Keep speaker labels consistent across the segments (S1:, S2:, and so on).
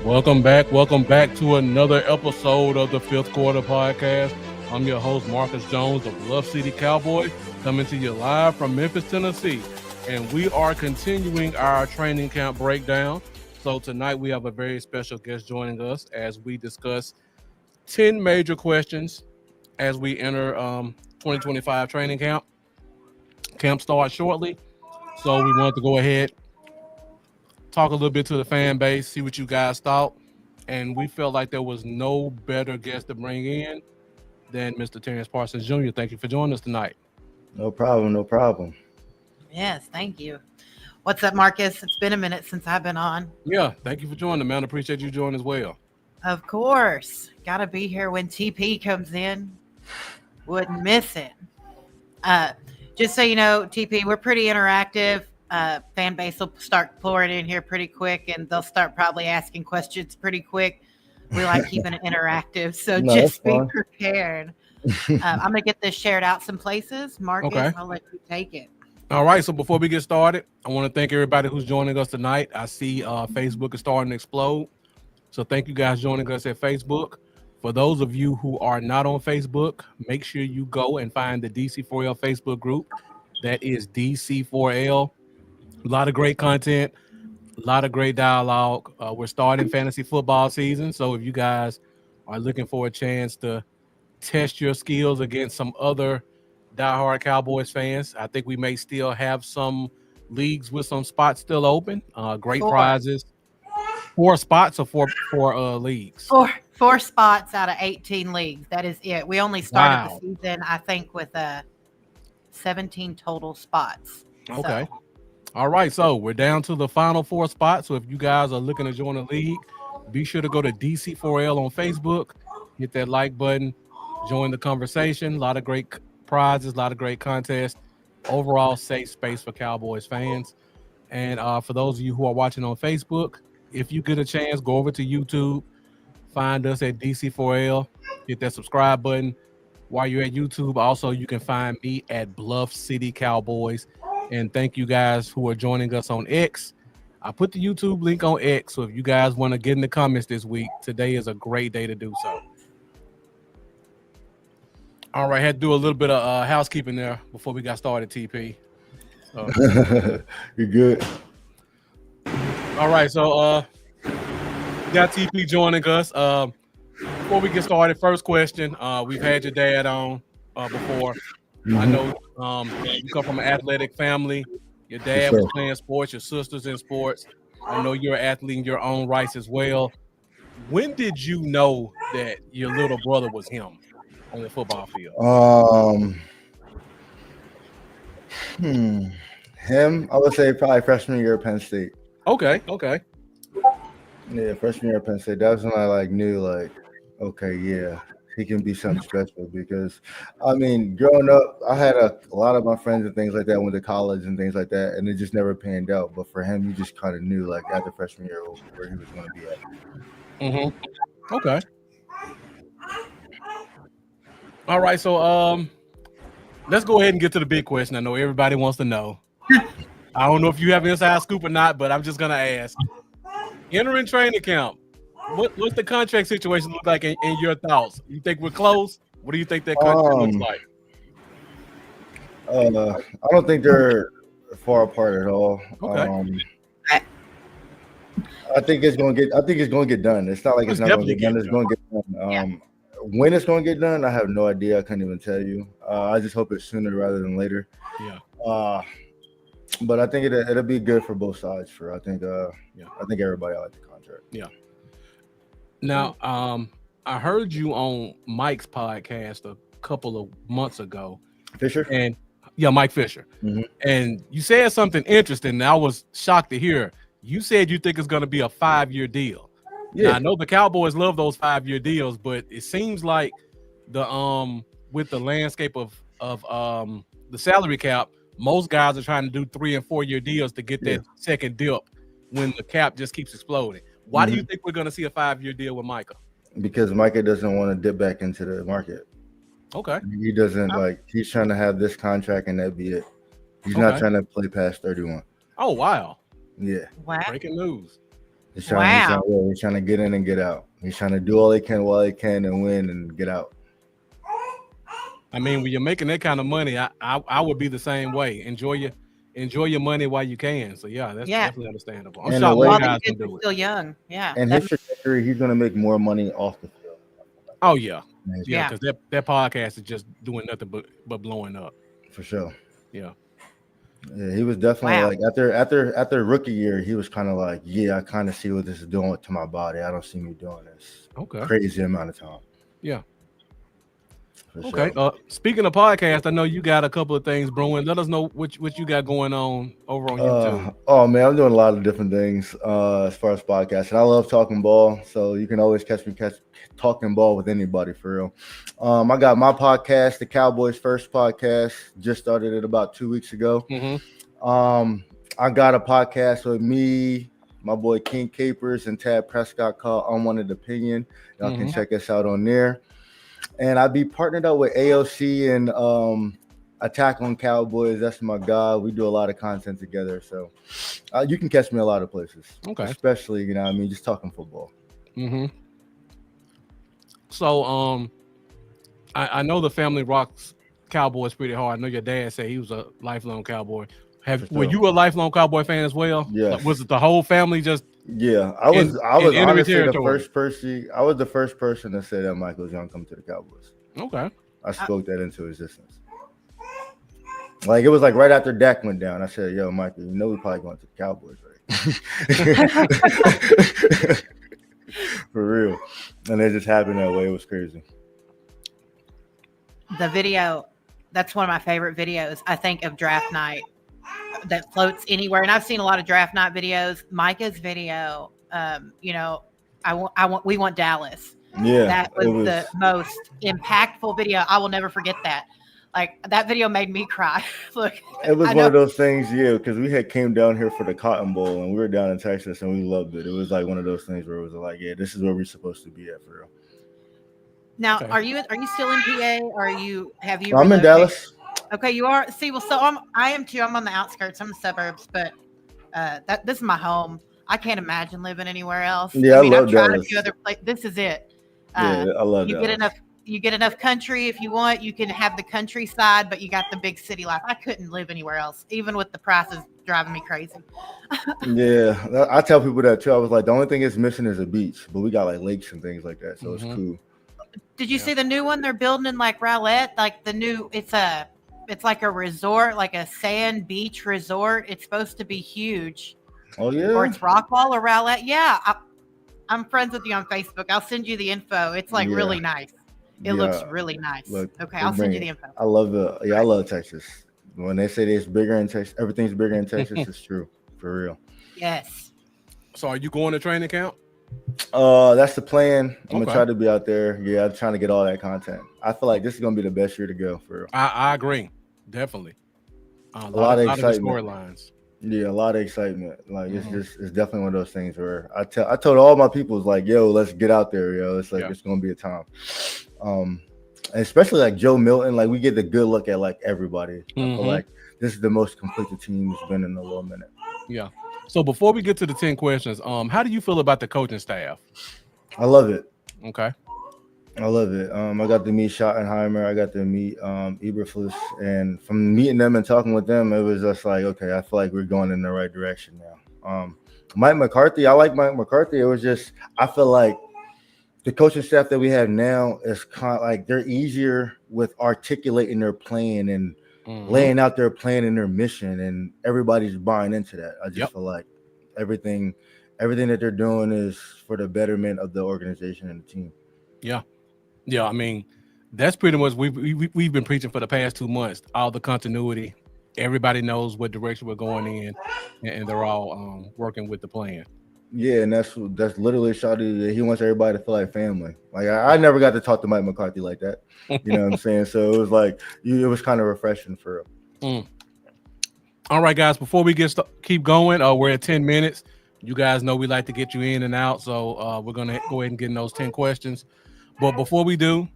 S1: Welcome back to another episode of the Fifth Quarter Podcast. I'm your host, Marcus Jones of Bluff City Cowboys, coming to you live from Memphis, Tennessee. And we are continuing our training camp breakdown. So tonight we have a very special guest joining us as we discuss 10 major questions as we enter 2025 training camp. Camp starts shortly. So we wanted to go ahead, talk a little bit to the fan base, see what you guys thought. And we felt like there was no better guest to bring in than Mr. Terrence Parsons Jr. Thank you for joining us tonight.
S2: No problem, no problem.
S3: Yes, thank you. What's up, Marcus? It's been a minute since I've been on.
S1: Yeah, thank you for joining, man. I appreciate you joining as well.
S3: Of course. Got to be here when TP comes in. Wouldn't miss it. Just so you know, TP, we're pretty interactive. Fan base will start pouring in here pretty quick, and they'll start probably asking questions pretty quick. We like keeping it interactive, so just be prepared. I'm going to get this shared out some places. Marcus, okay. I'll let you take it.
S1: All right, so before we get started, I want to thank everybody who's joining us tonight. I see Facebook is starting to explode, so thank you guys joining us at Facebook. For those of you who are not on Facebook, make sure you go and find the DC4L Facebook group. That is DC4L. A lot of great content, a lot of great dialogue. We're starting fantasy football season, so if you guys are looking for a chance to test your skills against some other diehard Cowboys fans, I think we may still have some leagues with some spots still open. Great prizes. 4 spots or four leagues?
S3: Four spots out of 18 leagues. That is it. We only started the season, I think, with 17 total spots.
S1: Okay. So. All right, so we're down to the final 4 spots. So if you guys are looking to join a league, be sure to go to DC4L on Facebook, hit that like button, join the conversation. A lot of great prizes, a lot of great contests. Overall, safe space for Cowboys fans. And for those of you who are watching on Facebook, if you get a chance, go over to YouTube, find us at DC4L, hit that subscribe button. While you're at YouTube, also you can find me at Bluff City Cowboys. And thank you guys who are joining us on X. I put the YouTube link on X, so if you guys want to get in the comments this week, today is a great day to do so. All right, had to do a little bit of housekeeping there before we got started, TP. So.
S2: You're good.
S1: All right, so got TP joining us. Before we get started, first question. We've had your dad on before. Mm-hmm. I know you come from an athletic family. Your dad was playing sports, your sister's in sports. I know you're an athlete in your own rights as well. When did you know that your little brother was him on the football field?
S2: Him, I would say probably freshman year at Penn State.
S1: Okay.
S2: Yeah, freshman year at Penn State. That was when I knew okay, yeah, he can be something special because, I mean, growing up, I had a lot of my friends and things like that went to college and things like that, and it just never panned out. But for him, you just kind of knew, after freshman year, where he was going to be at.
S1: Mm-hmm. Okay. All right, so let's go ahead and get to the big question. I know everybody wants to know. I don't know if you have inside scoop or not, but I'm just going to ask. Entering training camp, what's the contract situation look like in your thoughts? You think we're close? What do you think that contract looks like?
S2: I don't think they're far apart at all.
S1: Okay.
S2: I think it's going to get done. It's not like it's not going to get done. It's going to get done. When it's going to get done, I have no idea. I couldn't even tell you. I just hope it's sooner rather than later.
S1: Yeah.
S2: But I think it'll be good for both sides. I think everybody likes the contract.
S1: Yeah. Now, I heard you on Mike's podcast a couple of months ago.
S2: Fisher?
S1: Mike Fisher.
S2: Mm-hmm.
S1: And you said something interesting, and I was shocked to hear. You said you think it's going to be a 5-year deal. Yeah. Now, I know the Cowboys love those 5-year deals, but it seems like with the landscape of the salary cap, most guys are trying to do 3- and 4-year deals to get that second dip when the cap just keeps exploding. Why do you think we're going to see a 5-year deal with Micah?
S2: Because Micah doesn't want to dip back into the market.
S1: Okay.
S2: He doesn't he's trying to have this contract and that be it. He's not trying to play past 31.
S1: Oh, wow.
S2: Yeah.
S3: Wow.
S1: Breaking news.
S3: Wow.
S2: He's trying to get in and get out. He's trying to do all he can while he can and win and get out.
S1: I mean, when you're making that kind of money, I would be the same way. Enjoy your money while you can. So yeah, that's
S3: Yeah.
S1: definitely understandable. I'm
S2: And the
S1: shocked more
S2: way
S3: While the
S1: guys
S3: kids
S1: can
S3: are
S1: do it.
S3: still young. Yeah.
S2: and his trajectory, he's gonna make more money off the field.
S1: Oh yeah, yeah,
S3: Yeah.
S1: because that podcast is just doing nothing but blowing up.
S2: For sure.
S1: Yeah.
S2: Yeah, he was definitely
S3: Wow.
S2: like after rookie year, he was kind of like, yeah, I kind of see what this is doing to my body. I don't see me doing this
S1: Okay.
S2: crazy amount of time.
S1: Yeah.
S2: For
S1: Okay.
S2: sure.
S1: Speaking of podcast, I know you got a couple of things brewing. Let us know what you got going on over on YouTube.
S2: Oh man, I'm doing a lot of different things as far as podcasts, and I love talking ball. So you can always catch me talking ball with anybody for real. I got my podcast, the Cowboys First podcast, just started it about 2 weeks ago.
S1: Mm-hmm.
S2: I got a podcast with me, my boy King Capers, and Tad Prescott called Unwanted Opinion. Y'all can check us out on there. And I be partnered up with AOC and Attack on Cowboys. That's my guy. We do a lot of content together. So you can catch me a lot of places.
S1: Okay.
S2: Especially, you know what I mean, just talking football.
S1: Mm-hmm. So I know the family rocks Cowboys pretty hard. I know your dad said he was a lifelong Cowboy. Were you a lifelong Cowboy fan as well?
S2: Yes.
S1: Like, was it the whole family just?
S2: Yeah, I was honestly
S1: territory.
S2: the first person. I was the first person to say that Michael was gonna come to the Cowboys.
S1: Okay.
S2: I spoke that into existence. Like it was like right after Dak went down. I said, "Yo, Michael, you know we probably going to the Cowboys, right?" For real, and it just happened that way. It was crazy.
S3: The video, that's one of my favorite videos, I think, of draft night that floats anywhere. And I've seen a lot of draft night videos. Micah's video, we want Dallas.
S2: Yeah,
S3: that was the most impactful video. I will never forget that. Like that video made me cry. Look,
S2: it was one of those things, yeah, because we had came down here for the Cotton Bowl and we were down in Texas and we loved it. It was like one of those things where it was like, yeah, this is where we're supposed to be at for real.
S3: Now, are you still in PA? Or have you?
S2: I'm in Dallas.
S3: Okay, you are. See, well, so I am too. I'm on the outskirts. I'm in the suburbs, but this is my home. I can't imagine living anywhere else.
S2: Yeah, I love
S3: I've tried
S2: Dallas.
S3: a few other places. This is it.
S2: Yeah, I love
S3: Dallas. You get enough country if you want. You can have the countryside, but you got the big city life. I couldn't live anywhere else, even with the prices driving me crazy.
S2: Yeah, I tell people that too. I was like, the only thing it's missing is a beach, but we got like lakes and things like that, so it's cool.
S3: Did you see the new one they're building in like Rowlett? Like the new, it's like a resort, like a sand beach resort. It's supposed to be huge.
S2: Oh yeah.
S3: Or it's Rockwall or Rowlett. Yeah, I'm friends with you on Facebook. I'll send you the info. It's like really nice. It looks really nice.
S2: Look,
S3: okay, I'll send you the info.
S2: I love Texas. When they say it's bigger in Texas, everything's bigger in Texas. It's true, for real.
S3: Yes.
S1: So are you going to training camp?
S2: That's the plan. I'm gonna try to be out there. Yeah, I'm trying to get all that content. I feel like this is gonna be the best year to go for real.
S1: I agree, definitely.
S2: A lot of excitement.
S1: Storylines.
S2: Yeah, a lot of excitement. like it's definitely one of those things where I told all my people, it's like, yo, let's get out there, yo. It's like it's gonna be a time. And especially like Joe Milton, like we get the good look at like everybody. I feel like this is the most complete the team's been in a little minute.
S1: Yeah. So before we get to the 10 questions, how do you feel about the coaching staff?
S2: I love it.
S1: Okay.
S2: I love it. I got to meet Schottenheimer. I got to meet Eberflus. And from meeting them and talking with them, it was just like, okay, I feel like we're going in the right direction now. Mike McCarthy, I like Mike McCarthy. It was just, I feel like the coaching staff that we have now is kind of like they're easier with articulating their plan and laying out their plan and their mission, and everybody's buying into that. I just feel like everything that they're doing is for the betterment of the organization and the team.
S1: Yeah. I mean, that's pretty much we've been preaching for the past 2 months. All the continuity, everybody knows what direction we're going in, and they're all working with the plan.
S2: Yeah, and that's literally Shawty. He wants everybody to feel like family. Like I never got to talk to Mike McCarthy like that. You know what I'm saying? So it was like it was kind of refreshing for him.
S1: All right, guys. Before we keep going, we're at 10 minutes. You guys know we like to get you in and out, so we're gonna go ahead and get in those 10 questions. But before we do,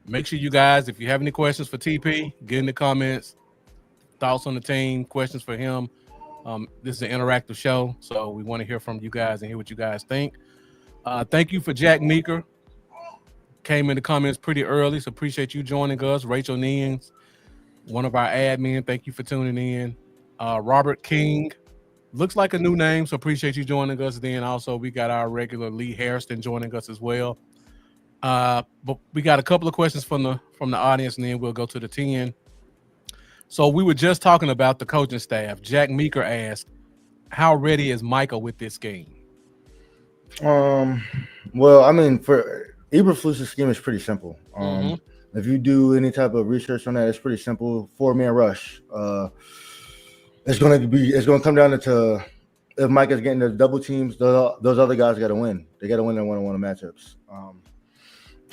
S1: make sure you guys, if you have any questions for TP, get in the comments. Thoughts on the team, questions for him. This is an interactive show, so we want to hear from you guys and hear what you guys think. Thank you for Jack Meeker. Came in the comments pretty early, so appreciate you joining us. Rachel Neens, one of our admin, thank you for tuning in. Robert King, looks like a new name, so appreciate you joining us. Then also we got our regular Lee Hairston joining us as well. But we got a couple of questions from the audience, and then we'll go to the 10. So we were just talking about the coaching staff. Jack Meeker asked, how ready is Michael with this game?
S2: Well, I mean, for Eberflus's scheme is pretty simple. If you do any type of research on that, it's pretty simple. 4-man rush. It's going to come down to if Mike is getting the double teams, those other guys got to win. They got to win their one-on-one matchups.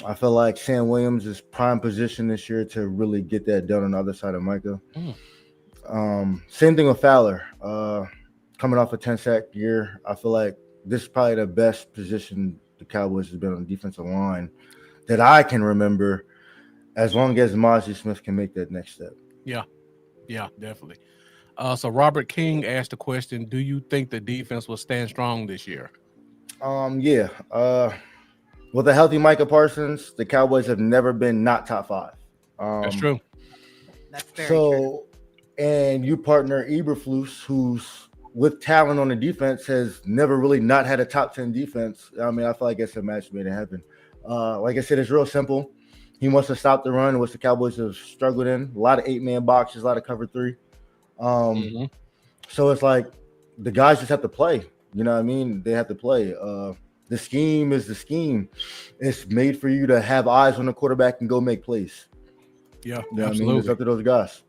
S2: I feel like Sam Williams is prime position this year to really get that done on the other side of Micah. Same thing with Fowler. Coming off a 10-sack year, I feel like this is probably the best position the Cowboys has been on the defensive line that I can remember, as long as Mozzie Smith can make that next step.
S1: Yeah, definitely. So Robert King asked the question, do you think the defense will stand strong this year?
S2: Yeah. With a healthy Micah Parsons, the Cowboys have never been not top 5.
S1: That's true.
S3: That's very true.
S2: And you partner Eberflus, who's with talent on the defense, has never really not had a top 10 defense. I mean, I feel like it's a match made in heaven. Like I said, it's real simple. He wants to stop the run, which the Cowboys have struggled in. A lot of 8-man boxes, a lot of cover 3. So it's like the guys just have to play. You know what I mean? They have to play. The scheme is the scheme. It's made for you to have eyes on the quarterback and go make plays.
S1: Yeah,
S2: you know
S1: absolutely.
S2: What I mean? It's up to those guys.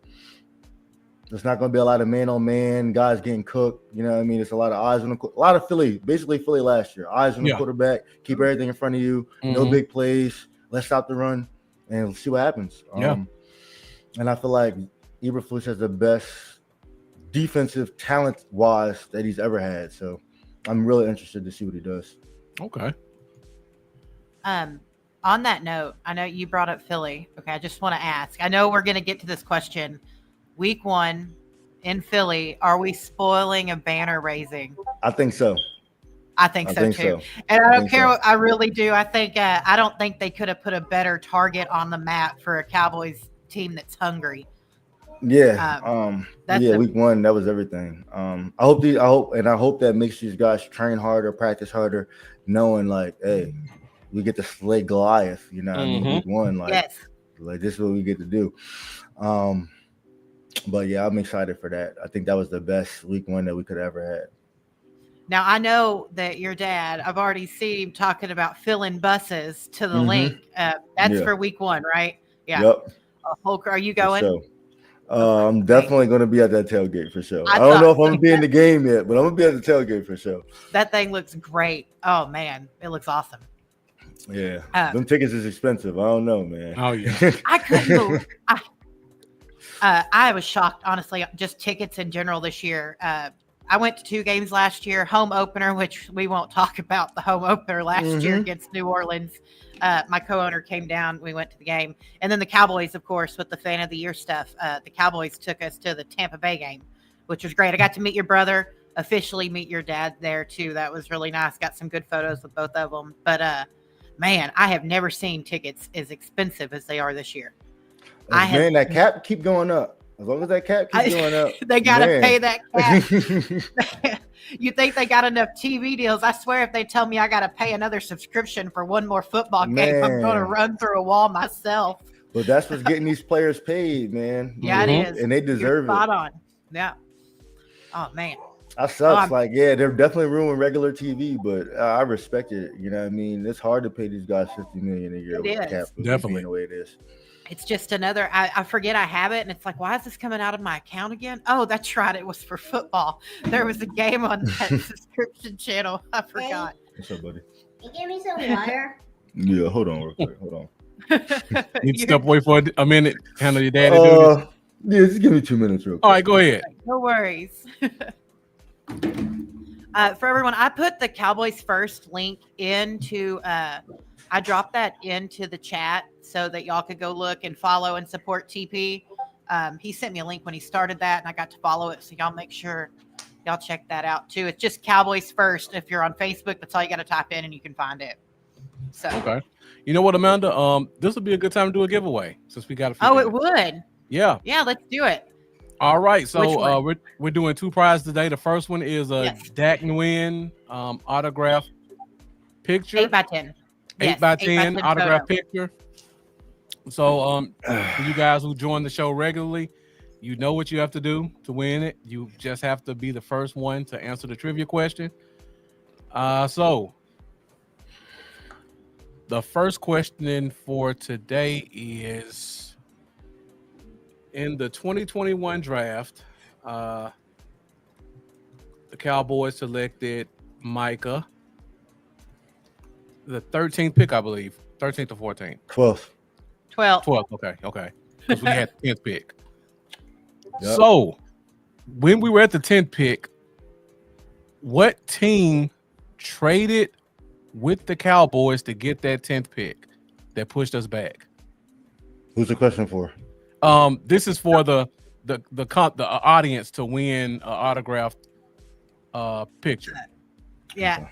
S2: There's not going to be a lot of man-on-man, guys getting cooked. You know what I mean? It's a lot of eyes on the – a lot of Philly, basically Philly last year. Eyes on the quarterback, keep everything in front of you, no big plays, let's stop the run, and see what happens. And I feel like Eberflus has the best defensive talent-wise that he's ever had. So I'm really interested to see what he does.
S1: Okay.
S3: On that note, I know you brought up Philly. Okay, I just want to ask. I know we're going to get to this question. Week 1 in Philly, are we spoiling a banner raising?
S2: I think so.
S3: I think so too. And I don't care. I really do. I think I don't think they could have put a better target on the map for a Cowboys team that's hungry.
S2: Yeah. Week 1, that was everything. I hope that makes these guys train harder, practice harder, knowing like, hey, we get to slay Goliath, you know what I mean? Week 1, like this is what we get to do. But yeah, I'm excited for that. I think that was the best week 1 that we could have ever had.
S3: Now, I know that your dad, I've already seen him talking about filling buses to the link. That's for week 1, right? Yeah.
S2: Yep.
S3: Holker, are you going?
S2: Sure. I'm definitely going to be at that tailgate for sure. I don't know if I'm going to be in the game yet, but I'm going to be at the tailgate for sure.
S3: That thing looks great. Oh, man. It looks awesome.
S2: Yeah. Them tickets is expensive. I don't know, man.
S1: Oh, yeah.
S3: I couldn't move. I was shocked, honestly, just tickets in general this year. I went to 2 games last year, home opener, which we won't talk about the home opener last year against New Orleans. My co-owner came down. We went to the game. And then the Cowboys, of course, with the Fan of the Year stuff. The Cowboys took us to the Tampa Bay game, which was great. I got to meet your brother, officially meet your dad there, too. That was really nice. Got some good photos with both of them. But, man, I have never seen tickets as expensive as they are this year.
S2: That cap keep going up. As long as that cap keeps going up.
S3: They got to pay that cap. You think they got enough TV deals? I swear if they tell me I got to pay another subscription for one more football game, I'm going to run through a wall myself.
S2: But that's what's getting these players paid, man.
S3: Yeah, it is.
S2: And they deserve
S3: Spot on. Yeah. Oh, man.
S2: That sucks. They're definitely ruining regular TV, but I respect it. You know what I mean? It's hard to pay these guys $50 million a year with the cap.
S1: Definitely
S2: the way it is.
S3: It's just another, I forget I have it, and it's like, why is this coming out of my account again? Oh, that's right. It was for football. There was a game on that subscription channel. I forgot.
S2: What's up, buddy?
S4: You give me some water?
S2: Yeah, hold on real quick. Hold on.
S1: Need to step away for a minute. Handle your daddy duties.
S2: Yeah, just give me 2 minutes real quick.
S1: All right, go ahead.
S3: No worries. For everyone, I put the Cowboys First link into I dropped that into the chat so that y'all could go look and follow and support TP. He sent me a link when he started that, and I got to follow it. So y'all make sure y'all check that out too. It's just Cowboys First. If you're on Facebook, that's all you got to type in and you can find it. So
S1: Okay. You know what, Amanda? This would be a good time to do a giveaway since we got a few.
S3: Oh,
S1: minutes.
S3: it would.
S1: Yeah.
S3: Yeah, let's do it.
S1: All right.
S3: Which
S1: So
S3: one?
S1: we're doing 2 prizes today. The first one is a
S3: Yes.
S1: Dak Nguyen autograph picture.
S3: 8x10.
S1: 8x10 autograph
S3: photo.
S1: picture. So for you guys who join the show regularly, you know what you have to do to win it. You just have to be the first one to answer the trivia question. So the first question for today is, in the 2021 draft, the Cowboys selected Micah, the 13th pick, I believe. 13th or 14th?
S2: 12th.
S3: 12th.
S1: Okay. Because we had the 10th pick.
S2: Yep.
S1: So when we were at the 10th pick, what team traded with the Cowboys to get that 10th pick that pushed us back?
S2: Who's the question for?
S1: This is for the audience to win an autographed picture.
S3: Yeah.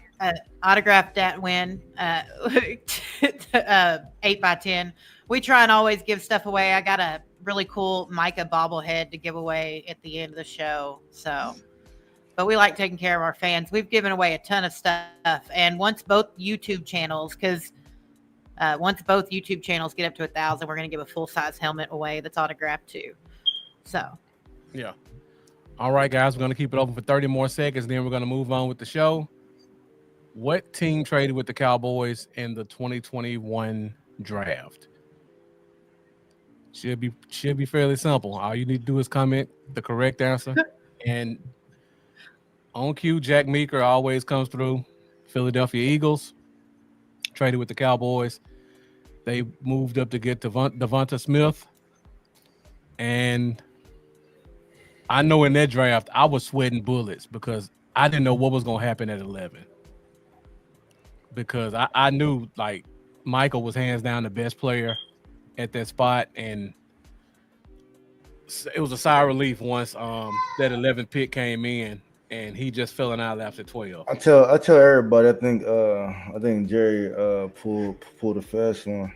S3: Autographed that win. 8x10. We try and always give stuff away. I got a really cool Micah bobblehead to give away at the end of the show. So, but we like taking care of our fans. We've given away a ton of stuff. And once both YouTube channels get up to 1,000, we're going to give a full-size helmet away that's autographed too. So,
S1: yeah. All right, guys, we're going to keep it open for 30 more seconds. Then we're going to move on with the show. What team traded with the Cowboys in the 2021 draft? Should be fairly simple. All you need to do is comment the correct answer. And on cue, Jack Meeker always comes through. Philadelphia Eagles traded with the Cowboys. They moved up to get Devonta Smith. And I know in that draft, I was sweating bullets because I didn't know what was going to happen at 11. Because I knew, like, Michael was hands down the best player at that spot, and it was a sigh of relief once that 11th pick came in, and he just fell in out after 12.
S2: I tell everybody. I think Jerry pulled a fast one.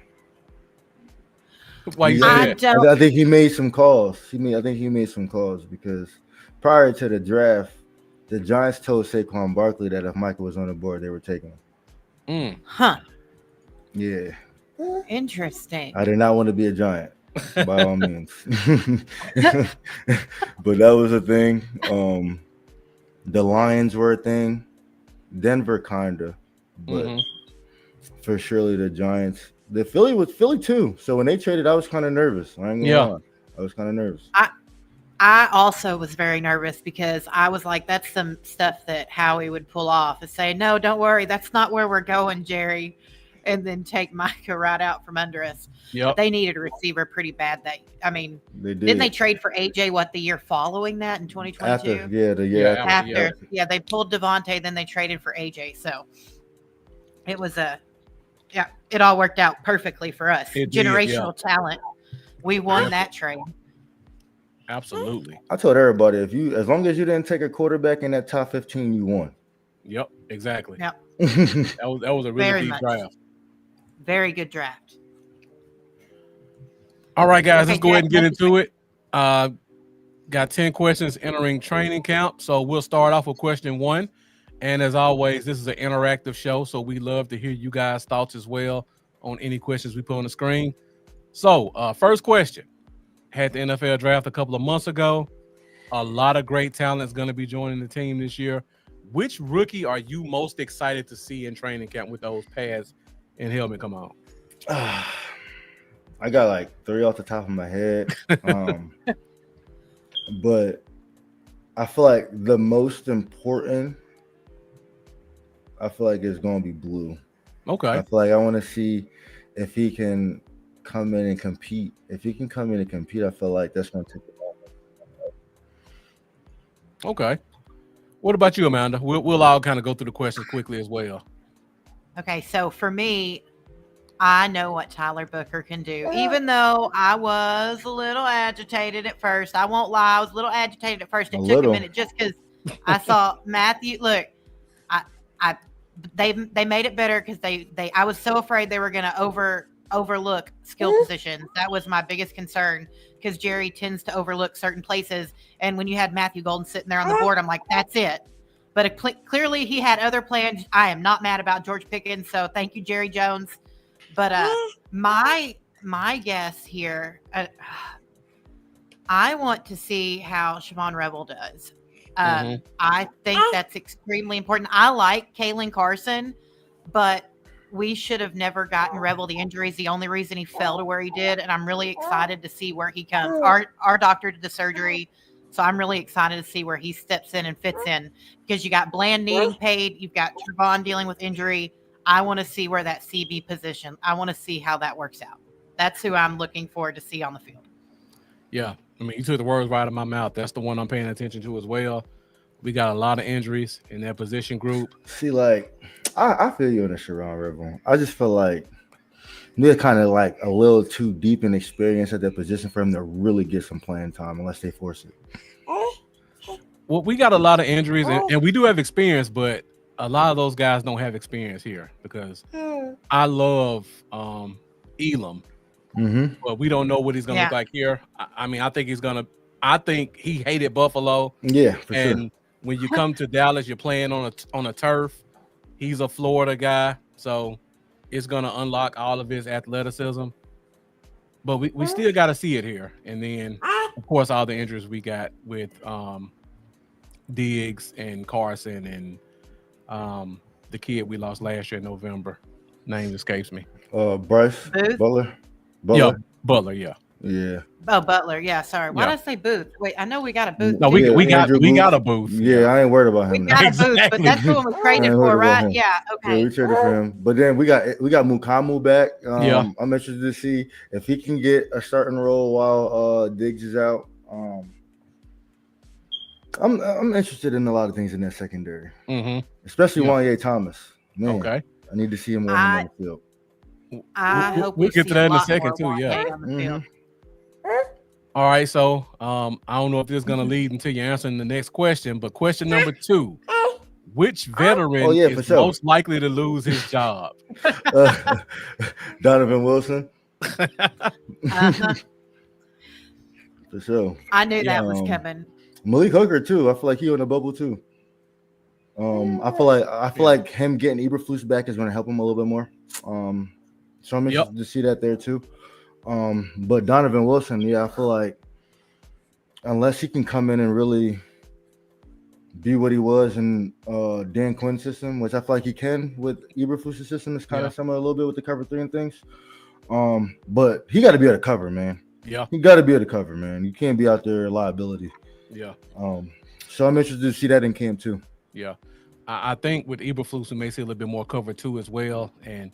S1: Why you say that?
S2: I think he made some calls. I think he made some calls because prior to the draft, the Giants told Saquon Barkley that if Michael was on the board, they were taking him.
S3: Huh.
S2: Yeah.
S3: Interesting.
S2: I did not want to be a Giant, by all means. But that was a thing. The Lions were a thing. Denver kinda, but for surely the Giants. The Philly was Philly too. So when they traded, I was kind of nervous. I ain't gonna lie. I was kind of nervous.
S3: I also was very nervous because I was like, that's some stuff that Howie would pull off and say, no, don't worry. That's not where we're going, Jerry. And then take Micah right out from under us.
S1: Yep.
S3: They needed a receiver pretty bad.
S2: They did.
S3: Didn't they trade for AJ, the year following that in 2022?
S2: The year
S3: after. Yeah, they pulled Devontae, then they traded for AJ. So it was it all worked out perfectly for us. Generational talent. We won that trade.
S1: Absolutely.
S2: I told everybody, as long as you didn't take a quarterback in that top 15, you won.
S1: Yep, exactly.
S3: Yep.
S1: That was a really deep draft.
S3: Very good draft.
S1: All right, guys, let's go ahead and get into it. Got 10 questions entering training camp. So we'll start off with question 1. And as always, this is an interactive show, so we love to hear you guys' thoughts as well on any questions we put on the screen. So first question. Had the NFL draft a couple of months ago. A lot of great talent is going to be joining the team this year. Which rookie are you most excited to see in training camp with those pads and helmet come on?
S2: I got like 3 off the top of my head. But I feel like the most important, is going to be Blue.
S1: Okay.
S2: I feel like I want to see if he can come in and compete. If he can come in and compete, I feel like that's going to take it off.
S1: Okay. What about you, Amanda? We'll all kind of go through the questions quickly as well.
S3: Okay, so for me, I know what Tyler Booker can do. Even though I was a little agitated at first, I won't lie, I was a little agitated at first. It took a minute just because I saw Matthew. Look, I they made it better because they I was so afraid they were going to overlook skill positions. That was my biggest concern because Jerry tends to overlook certain places. And when you had Matthew Golden sitting there on the board, I'm like, that's it. But clearly he had other plans. I am not mad about George Pickens, so thank you, Jerry Jones. But my guess here, I want to see how Siobhan Rebel does. I think that's extremely important. I like Kalen Carson, but we should have never gotten Rebel the injuries. The only reason he fell to where he did, and I'm really excited to see where he comes. Our doctor did the surgery, so I'm really excited to see where he steps in and fits in because you got Bland needing paid, you've got Trevon dealing with injury. I want to see where that CB position. I want to see how that works out. That's who I'm looking forward to see on the field.
S1: Yeah, I mean, you took the words right out of my mouth. That's the one I'm paying attention to as well. We got a lot of injuries in that position group.
S2: See, like, I feel you on the Sharon River. I just feel like they're kind of like a little too deep in experience at that position for him to really get some playing time unless they force it.
S1: Well, we got a lot of injuries, and we do have experience, but a lot of those guys don't have experience here because I love Elam, but we don't know what he's going to look like here. I mean, I think he hated Buffalo.
S2: Yeah, for sure.
S1: When you come to Dallas, you're playing on a turf. He's a Florida guy, so it's going to unlock all of his athleticism. But we still got to see it here. And then, of course, all the injuries we got with Diggs and Carson and the kid we lost last year in November. Name escapes me.
S2: Bryce Butler.
S1: Yeah, Butler. Yeah.
S2: Yeah.
S3: Oh, Butler. Yeah. Sorry. Why did I say Booth? Wait, I know we got a Booth.
S1: No, we got a Booth.
S2: Yeah, I ain't worried about him.
S3: We got a Booth, but that's who we traded for, right? Yeah. Okay.
S2: Yeah, we traded for him. But then we got Mukamu back. I'm interested to see if he can get a starting role while Diggs is out. I'm interested in a lot of things in that secondary, especially Wanye Thomas. Man, I need to see him more on the field.
S3: I hope
S1: we'll get to that in a second too. All right, so I don't know if this is going to lead until you answering the next question, but question number 2: which veteran is most likely to lose his job?
S2: Donovan Wilson. For sure.
S3: I knew that was coming.
S2: Malik Hooker too. I feel like he on the bubble too. I feel like him getting Eberflus back is going to help him a little bit more. So I'm interested to see that there too. But Donovan Wilson, I feel like unless he can come in and really be what he was in Dan Quinn's system, which I feel like he can with Eberflus' system, is kind of similar a little bit with the cover 3 and things. But he got to be able to cover, man.
S1: Yeah,
S2: he got to be able to cover, man. You can't be out there liability.
S1: Yeah.
S2: So I'm interested to see that in camp too.
S1: Yeah, I think with Eberflus, we may see a little bit more cover 2 as well, and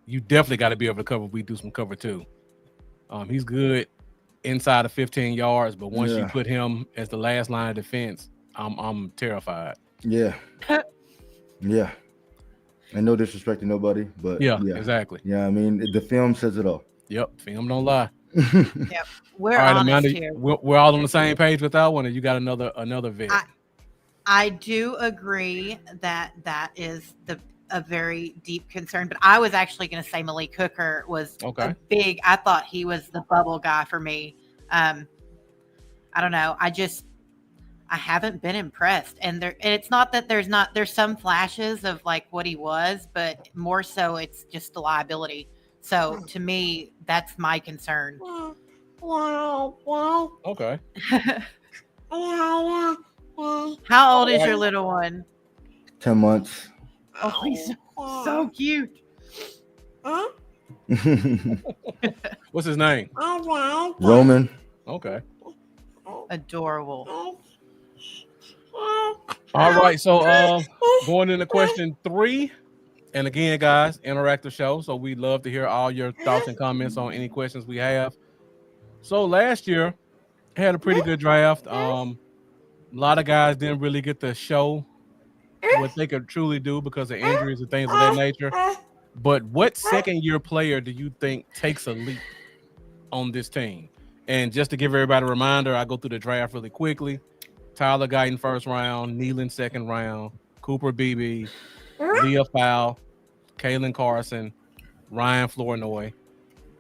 S1: you definitely got to be able to cover. We do some cover 2. He's good inside of 15 yards, but once you put him as the last line of defense, I'm terrified.
S2: Yeah. Yeah. And no disrespect to nobody, but
S1: yeah, exactly.
S2: Yeah, I mean, the film says it all.
S1: Yep, film don't lie.
S3: Yep, we're all right, honest Amanda, here.
S1: We're all on the same page with that one, or you got another vet?
S3: I do agree that is a very deep concern, but I was actually going to say Malik Hooker was I thought he was the bubble guy for me. I don't know. I haven't been impressed, and it's not that there's some flashes of like what he was, but more so it's just the liability. So to me, that's my concern.
S1: Okay.
S3: How old is your little one?
S2: 10 months.
S3: Oh, he's so cute.
S1: What's his name?
S2: Roman.
S1: Okay.
S3: Adorable.
S1: All right, so going into question 3, and again, guys, interactive show, so we'd love to hear all your thoughts and comments on any questions we have. So last year, had a pretty good draft. A lot of guys didn't really get to show what they could truly do because of injuries and things of that nature. But what second-year player do you think takes a leap on this team? And just to give everybody a reminder, I go through the draft really quickly. Tyler Guyton first round, Nealon second round, Cooper Beebe, Leah Fowl, Kalen Carson, Ryan Flournoy,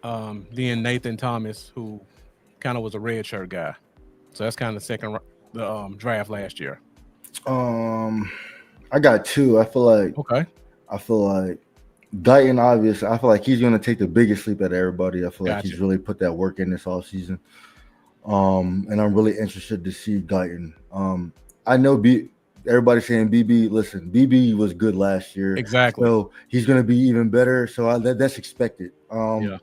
S1: then Nathan Thomas, who kind of was a red shirt guy. So that's kind of the draft last year.
S2: I got two.
S1: Okay.
S2: I feel like Guyton, obviously, I feel like he's going to take the biggest leap out of everybody. I feel like
S1: Gotcha.
S2: he's really put that work in this all season. And I'm really interested to see Guyton. I know everybody's saying BB. Listen, BB was good last year.
S1: Exactly.
S2: So he's going to be even better. So that's expected.
S1: Yeah.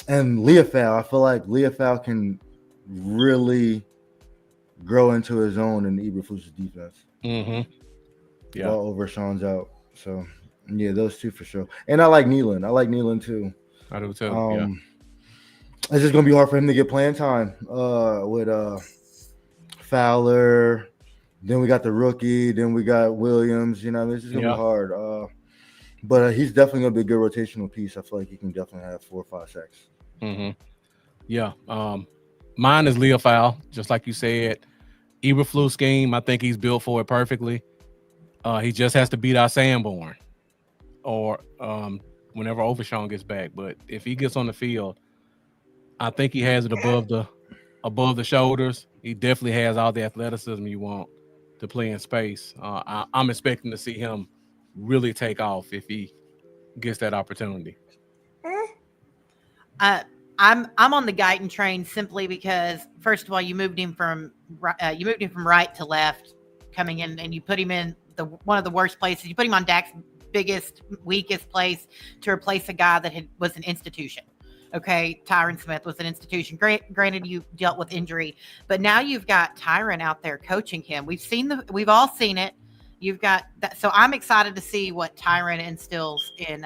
S2: And Leofow, I feel like Leofow can really grow into his own in Eberflus's defense.
S1: Mm-hmm. Yeah.
S2: While Overshawn's out. So, yeah, those two for sure. And I like Nealon. I like Nealon too.
S1: I do too.
S2: Yeah. It's just gonna be hard for him to get playing time with Fowler. Then we got the rookie. Then we got Williams. You know, this is gonna be hard. But he's definitely gonna be a good rotational piece. I feel like he can definitely have 4 or 5 sacks.
S1: Mm-hmm. Yeah. Mine is Leah Fowl, just like you said. Eberflus scheme, I think he's built for it perfectly. He just has to beat our Sanborn or whenever Overshawn gets back. But if he gets on the field, I think he has it above the shoulders. He definitely has all the athleticism you want to play in space. I'm expecting to see him really take off if he gets that opportunity.
S3: I'm on the Guyton train simply because, first of all, you moved him from right to left, coming in, and you put him in one of the worst places. You put him on Dak's biggest, weakest place to replace a guy that was an institution. Okay, Tyron Smith was an institution. Granted, you dealt with injury, but now you've got Tyron out there coaching him. We've all seen it. You've got that, so I'm excited to see what Tyron instills in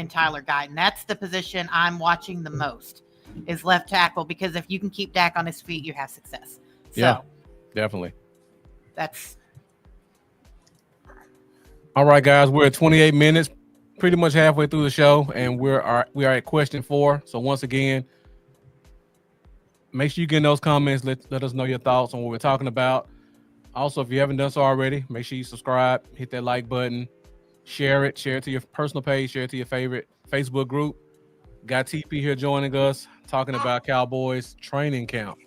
S3: Tyler Guyton. That's the position I'm watching the most, is left tackle, because if you can keep Dak on his feet, you have success. So,
S1: yeah, definitely.
S3: That's
S1: all right, guys. We're at 28 minutes, pretty much halfway through the show, and we are at question 4. So once again, make sure you get in those comments. Let us know your thoughts on what we're talking about. Also, if you haven't done so already, make sure you subscribe, hit that like button, share it to your personal page, share it to your favorite Facebook group. Got TP here joining us, talking about Cowboys training camp.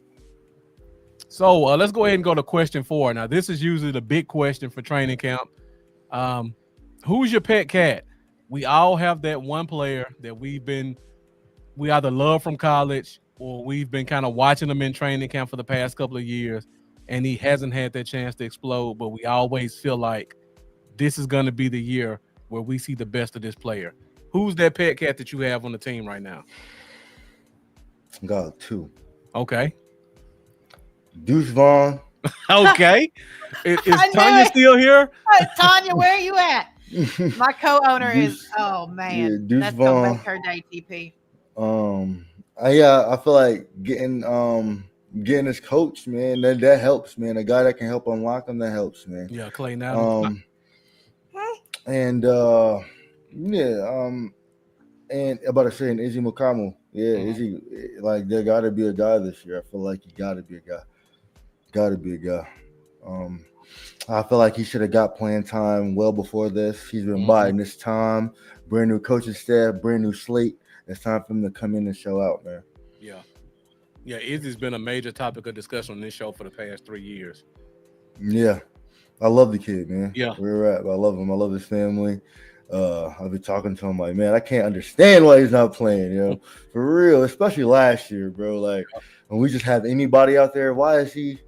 S1: So let's go ahead and go to question 4. Now, this is usually the big question for training camp. Who's your pet cat? We all have that one player that we either love from college or we've been kind of watching him in training camp for the past couple of years, and he hasn't had that chance to explode, but we always feel like this is going to be the year where we see the best of this player. Who's that pet cat that you have on the team right now?
S2: Got 2.
S1: Okay.
S2: Deuce Vaughn.
S1: Okay. Is Tanya still here?
S3: Hey, Tanya, where are you at? My co-owner is. Oh man,
S2: Deuce
S3: that's
S2: Vaughn.
S3: gonna make her day, TP.
S2: I feel like getting his coach, man. That helps, man. A guy that can help unlock him, that helps, man.
S1: Yeah, Clay now.
S2: And and about to say, Izzy Mukamu. Yeah, Izzy, like, there got to be a guy this year. I feel like he got to be a guy. I feel like he should have got playing time well before this. He's been biding this time. Brand new coaching staff, brand new slate. It's time for him to come in and show out, man.
S1: Yeah. Yeah, Izzy's been a major topic of discussion on this show for the past 3 years.
S2: Yeah. I love the kid, man.
S1: Yeah.
S2: Where we're at. I love him. I love his family. I've been talking to him like, man, I can't understand why he's not playing, for real, especially last year, bro. Like, when we just have anybody out there, why is he?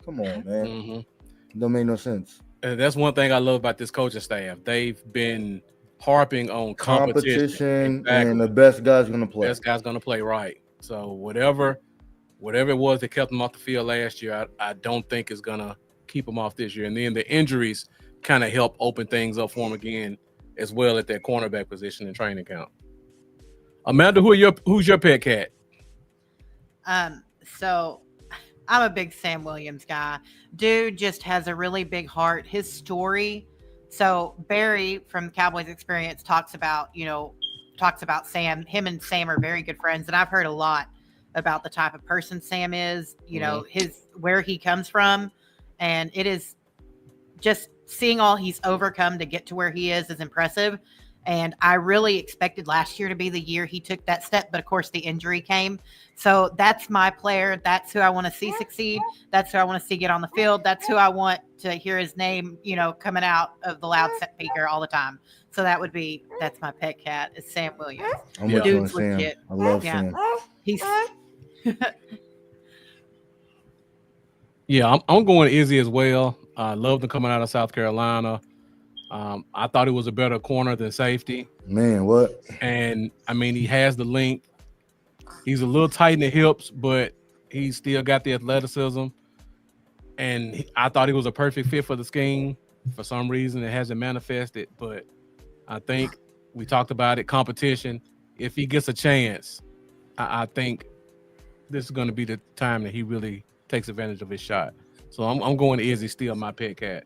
S2: Come on, man.
S1: Mm-hmm.
S2: Don't make no sense.
S1: And that's one thing I love about this coaching staff. They've been harping on competition. Exactly.
S2: And the best guy's going to play.
S1: Best guy's going to play right. So whatever it was that kept him off the field last year, I don't think is going to keep him off this year. And then the injuries kind of help open things up for him again as well at that cornerback position in training camp. Amanda, who's your pet cat?
S3: So I'm a big Sam Williams guy. Dude just has a really big heart. His story. So Barry from Cowboys Experience talks about Sam. Him and Sam are very good friends, and I've heard a lot about the type of person Sam is. Where he comes from, and it is just seeing all he's overcome to get to where he is impressive. And I really expected last year to be the year he took that step, but of course the injury came. So that's my player. That's who I want to see succeed. That's who I want to see get on the field. That's who I want to hear his name, coming out of the loudspeaker all the time. So that's my pet cat is Sam Williams.
S2: I'm with you on Sam.
S3: Legit.
S2: I love
S3: Yeah.
S2: Sam.
S3: He's
S1: Yeah, I'm going Izzy as well. I love him coming out of South Carolina. I thought he was a better corner than safety.
S2: Man, what?
S1: And I mean, he has the length. He's a little tight in the hips, but he's still got the athleticism. And I thought he was a perfect fit for the scheme. For some reason, it hasn't manifested. But I think we talked about it, competition. If he gets a chance, I think this is going to be the time that he really takes advantage of his shot. So I'm going to Izzy, still my pet cat.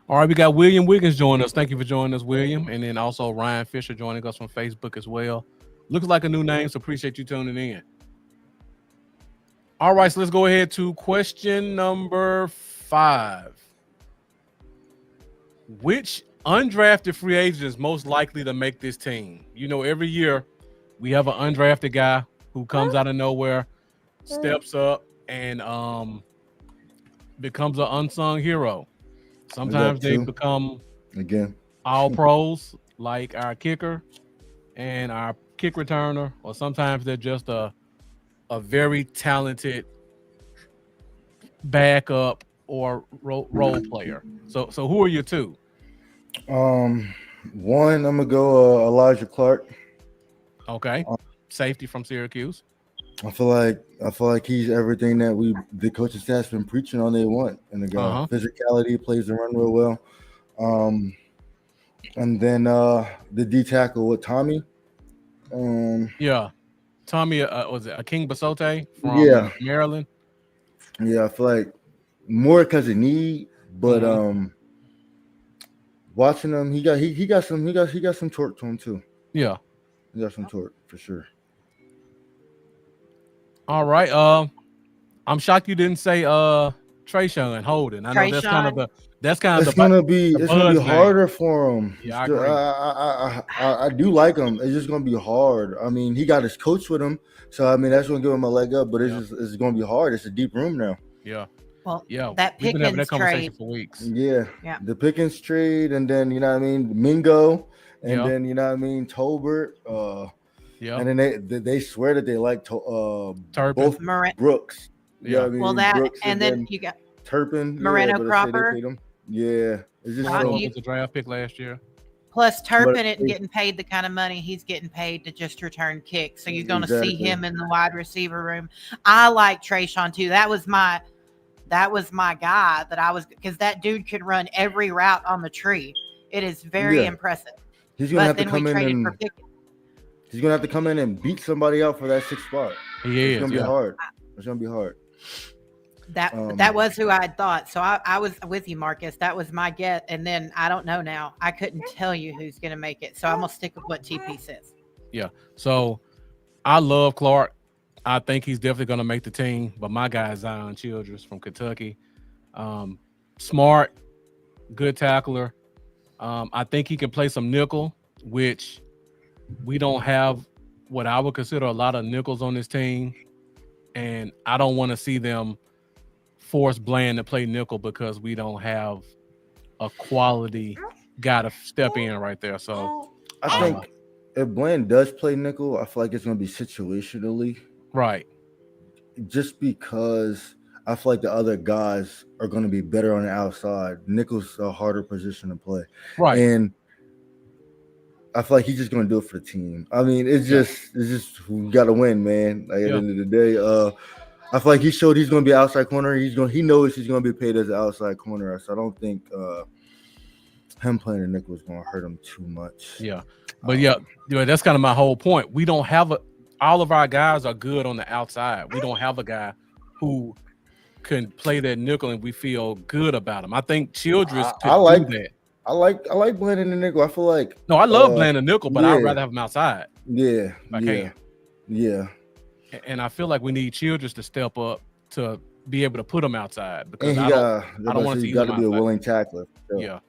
S1: All right, we got William Wiggins joining us. Thank you for joining us, William. And then also Ryan Fisher joining us from Facebook as well. Looks like a new name, so appreciate you tuning in. All right, so let's go ahead to question number 5. Which undrafted free agent is most likely to make this team? Every year we have an undrafted guy who comes out of nowhere, steps up, and becomes an unsung hero. Sometimes they become
S2: again
S1: all pros, like our kicker and our kick returner, or sometimes they're just a very talented backup or role player. So who are your two?
S2: One, I'm gonna go Elijah Clark.
S1: Okay, safety from Syracuse.
S2: I feel like he's everything that the coaching staff's been preaching on they want. And the guy physicality, plays the run real well. And then the D tackle with Tommy.
S1: Tommy was it King Basote from Maryland?
S2: Yeah, I feel like more because of need, but watching him, he got some torque to him too.
S1: Yeah,
S2: he got some torque for sure.
S1: All right. I'm shocked you didn't say Trayshawn Holden. I know that's kind of
S2: it's gonna be harder for him.
S1: Yeah, I agree.
S2: I do like him. It's just gonna be hard. I mean, he got his coach with him, so I mean that's gonna give him a leg up. But it's gonna be hard. It's a deep room now.
S1: Yeah.
S3: Well,
S1: yeah.
S3: That
S1: We've been having
S3: Pickens
S1: that conversation
S3: trade
S1: for weeks.
S2: Yeah.
S3: Yeah.
S2: The Pickens trade, and then Mingo, and then Tolbert.
S1: Yeah.
S2: And then they swear that they like both Brooks.
S3: Yeah. Well, that Brooks and then you got
S2: Turpin,
S3: Moreno Cropper.
S2: Yeah, it's just
S1: was a draft pick last year.
S3: Plus Turpin isn't getting paid the kind of money he's getting paid to just return kicks. So you're going to see him in the wide receiver room. I like Trayshawn too. That was my guy because that dude could run every route on the tree. It is very impressive.
S2: He's gonna have to come in and he's gonna have to come in and beat somebody out for that 6th spot. It's gonna be hard. It's gonna be hard.
S3: That was who I had thought. So I was with you, Marcus. That was my guess. And then I don't know now. I couldn't tell you who's going to make it. So I'm going to stick with what TP says.
S1: Yeah. So I love Clark. I think he's definitely going to make the team. But my guy is Zion Childress from Kentucky. Smart, good tackler. I think he can play some nickel, which we don't have what I would consider a lot of nickels on this team. And I don't want to see them force Bland to play nickel because we don't have a quality guy to step in right there. So
S2: I think if Bland does play nickel, I feel like it's going to be situationally.
S1: Right.
S2: Just because I feel like the other guys are going to be better on the outside. Nickel's a harder position to play.
S1: Right.
S2: And I feel like he's just going to do it for the team. I mean, it's just we got to win, man. Like, at the end of the day, I feel like he showed he's going to be outside corner. He knows he's going to be paid as an outside corner. So I don't think him playing the nickel is going to hurt him too much.
S1: Yeah, but that's kind of my whole point. We don't have all of our guys are good on the outside. We don't have a guy who can play that nickel and we feel good about him. I think Childress could do that.
S2: I like Bland in the nickel. I feel like
S1: I love Bland in the nickel, but I'd rather have him outside.
S2: Yeah,
S1: I can.
S2: Yeah.
S1: And I feel like we need Childress to step up to be able to put him outside because
S2: And
S1: I don't want to see
S2: you got
S1: him
S2: to be a
S1: outside.
S2: willing tackler.
S1: Yeah.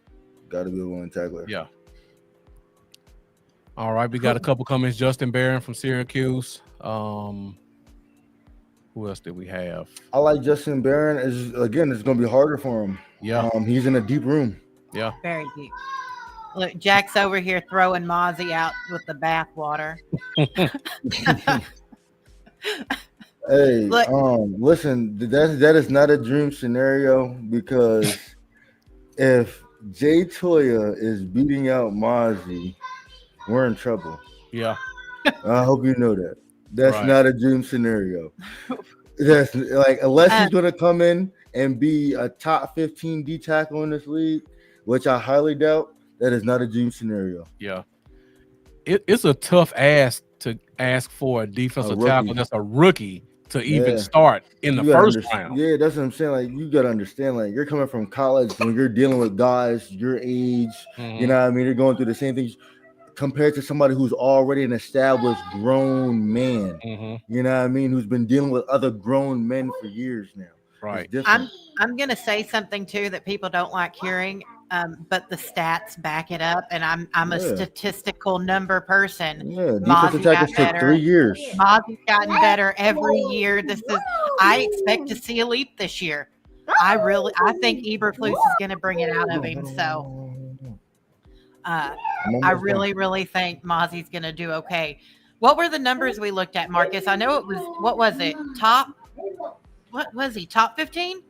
S2: Got to be a willing tackler.
S1: Yeah. All right, we got a couple comments. Justin Barron from Syracuse. Who else did we have?
S2: I like Justin Barron. It's going to be harder for him.
S1: Yeah.
S2: He's in a deep room.
S1: Yeah.
S3: Very deep. Look, Jack's over here throwing Mozzie out with the bath water.
S2: Hey,
S3: Look.
S2: listen, that is not a dream scenario because if Jay Toya is beating out Mozzie, we're in trouble.
S1: Yeah.
S2: I hope you know that. That's
S1: Right.
S2: not a dream scenario. That's like unless he's going to come in and be a top 15 D tackle in this league, which I highly doubt. That is not a dream scenario.
S1: Yeah. It's a tough ask to ask for a defensive tackle that's a rookie to even start in the first round.
S2: Yeah, that's what I'm saying. Like, you got to understand, like, you're coming from college when you're dealing with guys your age, you know what I mean? You're going through the same things compared to somebody who's already an established grown man, you know what I mean? Who's been dealing with other grown men for years now.
S1: Right.
S3: I'm going to say something too that people don't like hearing. But the stats back it up, and I'm a statistical number person.
S2: Yeah, defensive tackles took 3 years.
S3: Mozzie's gotten better every year. I expect to see a leap this year. I think Eberflus is going to bring it out of him. So I really think Mozzie's going to do okay. What were the numbers we looked at, Marcus? I know it was, what was it? What was he? Top 15?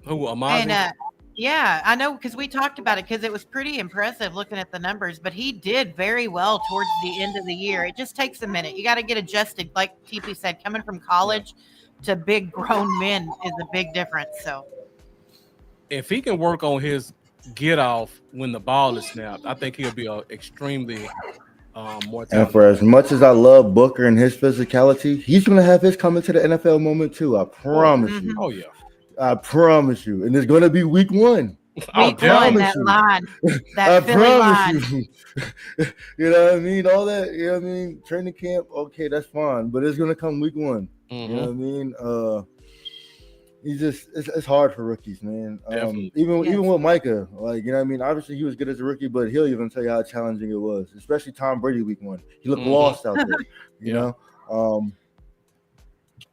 S1: Who, Mozzie?
S3: And yeah, I know because we talked about it because it was pretty impressive looking at the numbers, but he did very well towards the end of the year. It just takes a minute. You got to get adjusted. Like TP said, coming from college to big grown men is a big difference. So
S1: if he can work on his get off when the ball is snapped, I think he'll be extremely more talented.
S2: And for as much as I love Booker and his physicality, he's going to have his coming to the NFL moment too. I promise you.
S1: Oh, yeah.
S2: I promise you. And it's going to be week 1.
S3: I promise you. I promise
S2: you. You know what I mean? All that, you know what I mean? Training camp, okay, that's fine. But it's going to come week 1. You know what I mean? It's hard for rookies, man. Even with Micah, like, you know what I mean? Obviously, he was good as a rookie, but he'll even tell you how challenging it was, especially Tom Brady week 1. He looked lost out there, you know?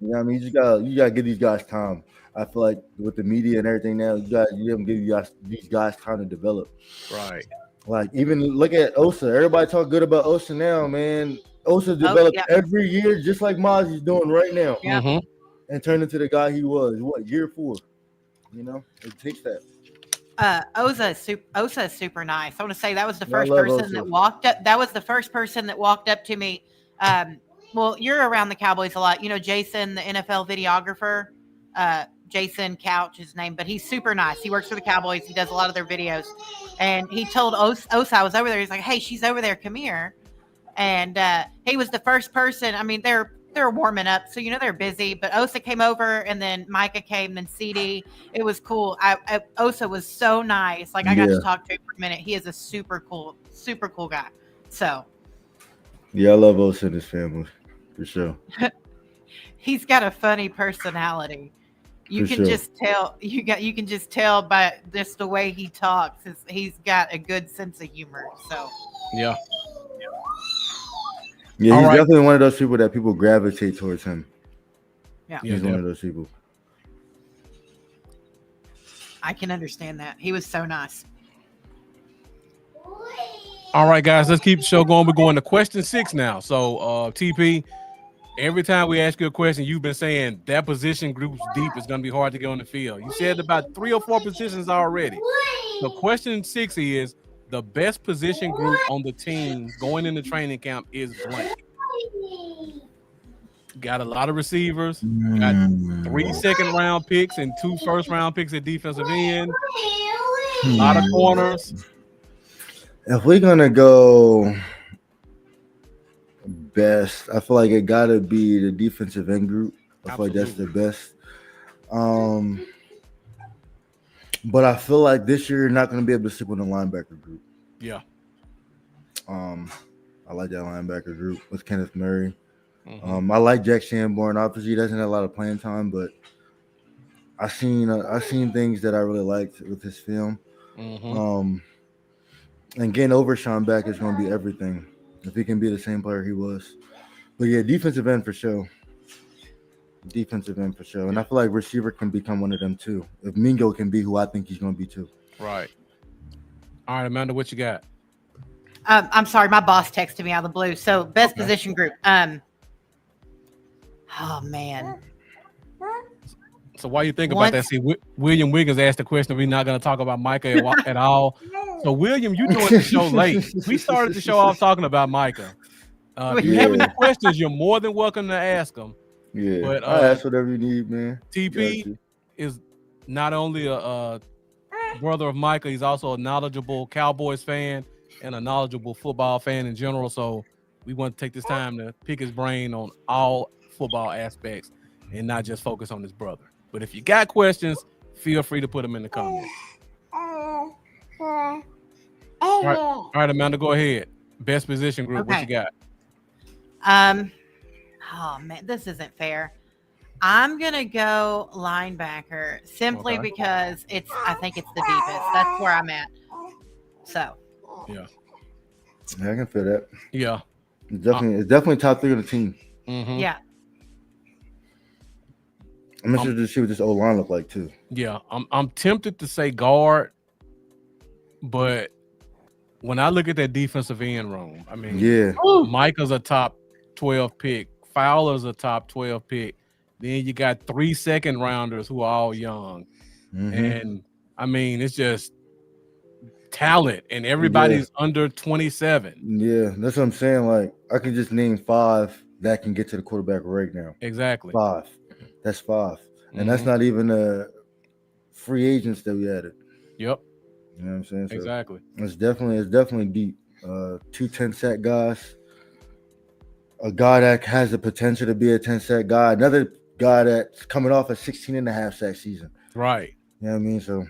S2: You know what I mean? You gotta give these guys time. I feel like with the media and everything now, you haven't given these guys time to develop.
S1: Right.
S2: Like, even look at Osa. Everybody talk good about Osa now, man. Osa developed every year, just like Mozzie's doing right now.
S3: Yeah.
S2: And turned into the guy he was. Year 4? You know, it takes that.
S3: Osa is super nice. I want to say that was the first person that walked up. That was the first person that walked up to me. Well, you're around the Cowboys a lot. You know, Jason, the NFL videographer. Jason Couch, his name, but he's super nice. He works for the Cowboys. He does a lot of their videos. And he told Osa, I was over there. He's like, hey, she's over there. Come here. And he was the first person. I mean, they're warming up, so, you know, they're busy. But Osa came over, and then Micah came, then CD. It was cool. Osa was so nice. Like, I got to talk to him for a minute. He is a super cool guy. So.
S2: Yeah, I love Osa and his family, for sure.
S3: He's got a funny personality. You can just tell. You can just tell by just the way he talks. He's got a good sense of humor. So
S1: yeah,
S2: he's definitely one of those people that people gravitate towards him.
S3: Yeah,
S2: he's one of those people.
S3: I can understand that. He was so nice.
S1: All right, guys, let's keep the show going. We're going to question 6 now. So, TP. Every time we ask you a question, you've been saying that position group's deep is going to be hard to get on the field. You said about 3 or 4 positions already. So question 6 is the best position group on the team going into training camp is blank. Got a lot of receivers. Got 3 second-round picks and 2 first-round picks at defensive end. A lot of corners.
S2: If we're going to go best, I feel like it gotta be the defensive end group. I feel like that's the best. But I feel like this year you're not gonna be able to stick with the linebacker group.
S1: Yeah.
S2: I like that linebacker group with Kenneth Murray. I like Jack Sanborn. Obviously, he doesn't have a lot of playing time, but I seen things that I really liked with his film.
S1: Mm-hmm.
S2: And getting over Sean Beck is going to be everything if he can be the same player he was. But yeah, defensive end for sure. Defensive end for sure. And I feel like receiver can become one of them too. If Mingo can be who I think he's going to be too.
S1: Right. All right, Amanda, what you got?
S3: I'm sorry, my boss texted me out of the blue. So best
S1: Okay.
S3: position group. Oh man.
S1: So why you think about that? See, William Wiggins asked the question. We're not going to talk about Micah at all. So William, you joined the show late. We started the show off talking about Micah. If you have any questions, you're more than welcome to ask them.
S2: Yeah,
S1: but
S2: I ask whatever you need, man.
S1: TP is not only a brother of Micah, he's also a knowledgeable Cowboys fan and a knowledgeable football fan in general. So we want to take this time to pick his brain on all football aspects and not just focus on his brother. But if you got questions, feel free to put them in the comments. All right, Amanda, go ahead. Best position group.
S3: Okay.
S1: What you got?
S3: Oh man, this isn't fair. I'm gonna go linebacker simply because I think it's the deepest. That's where I'm at. So
S1: yeah,
S2: I can feel that.
S1: Yeah,
S2: it's definitely top 3 of the team.
S1: Mm-hmm.
S3: Yeah.
S2: I'm interested to see what this O line look like too.
S1: Yeah, I'm tempted to say guard, but when I look at that defensive end room, I mean, Micah's a top 12 pick, Fowler's a top 12 pick. Then you got 3 second rounders who are all young, and I mean, it's just talent, and everybody's under 27.
S2: Yeah, that's what I'm saying. Like, I can just name 5 that can get to the quarterback right now.
S1: Exactly.
S2: 5. That's 5. And that's not even free agents that we added.
S1: Yep.
S2: You know what I'm saying? So
S1: exactly.
S2: It's definitely deep. 2 10-sack guys. A guy that has the potential to be a 10-sack guy. Another guy that's coming off a 16.5-sack season.
S1: Right.
S2: You know what I mean? So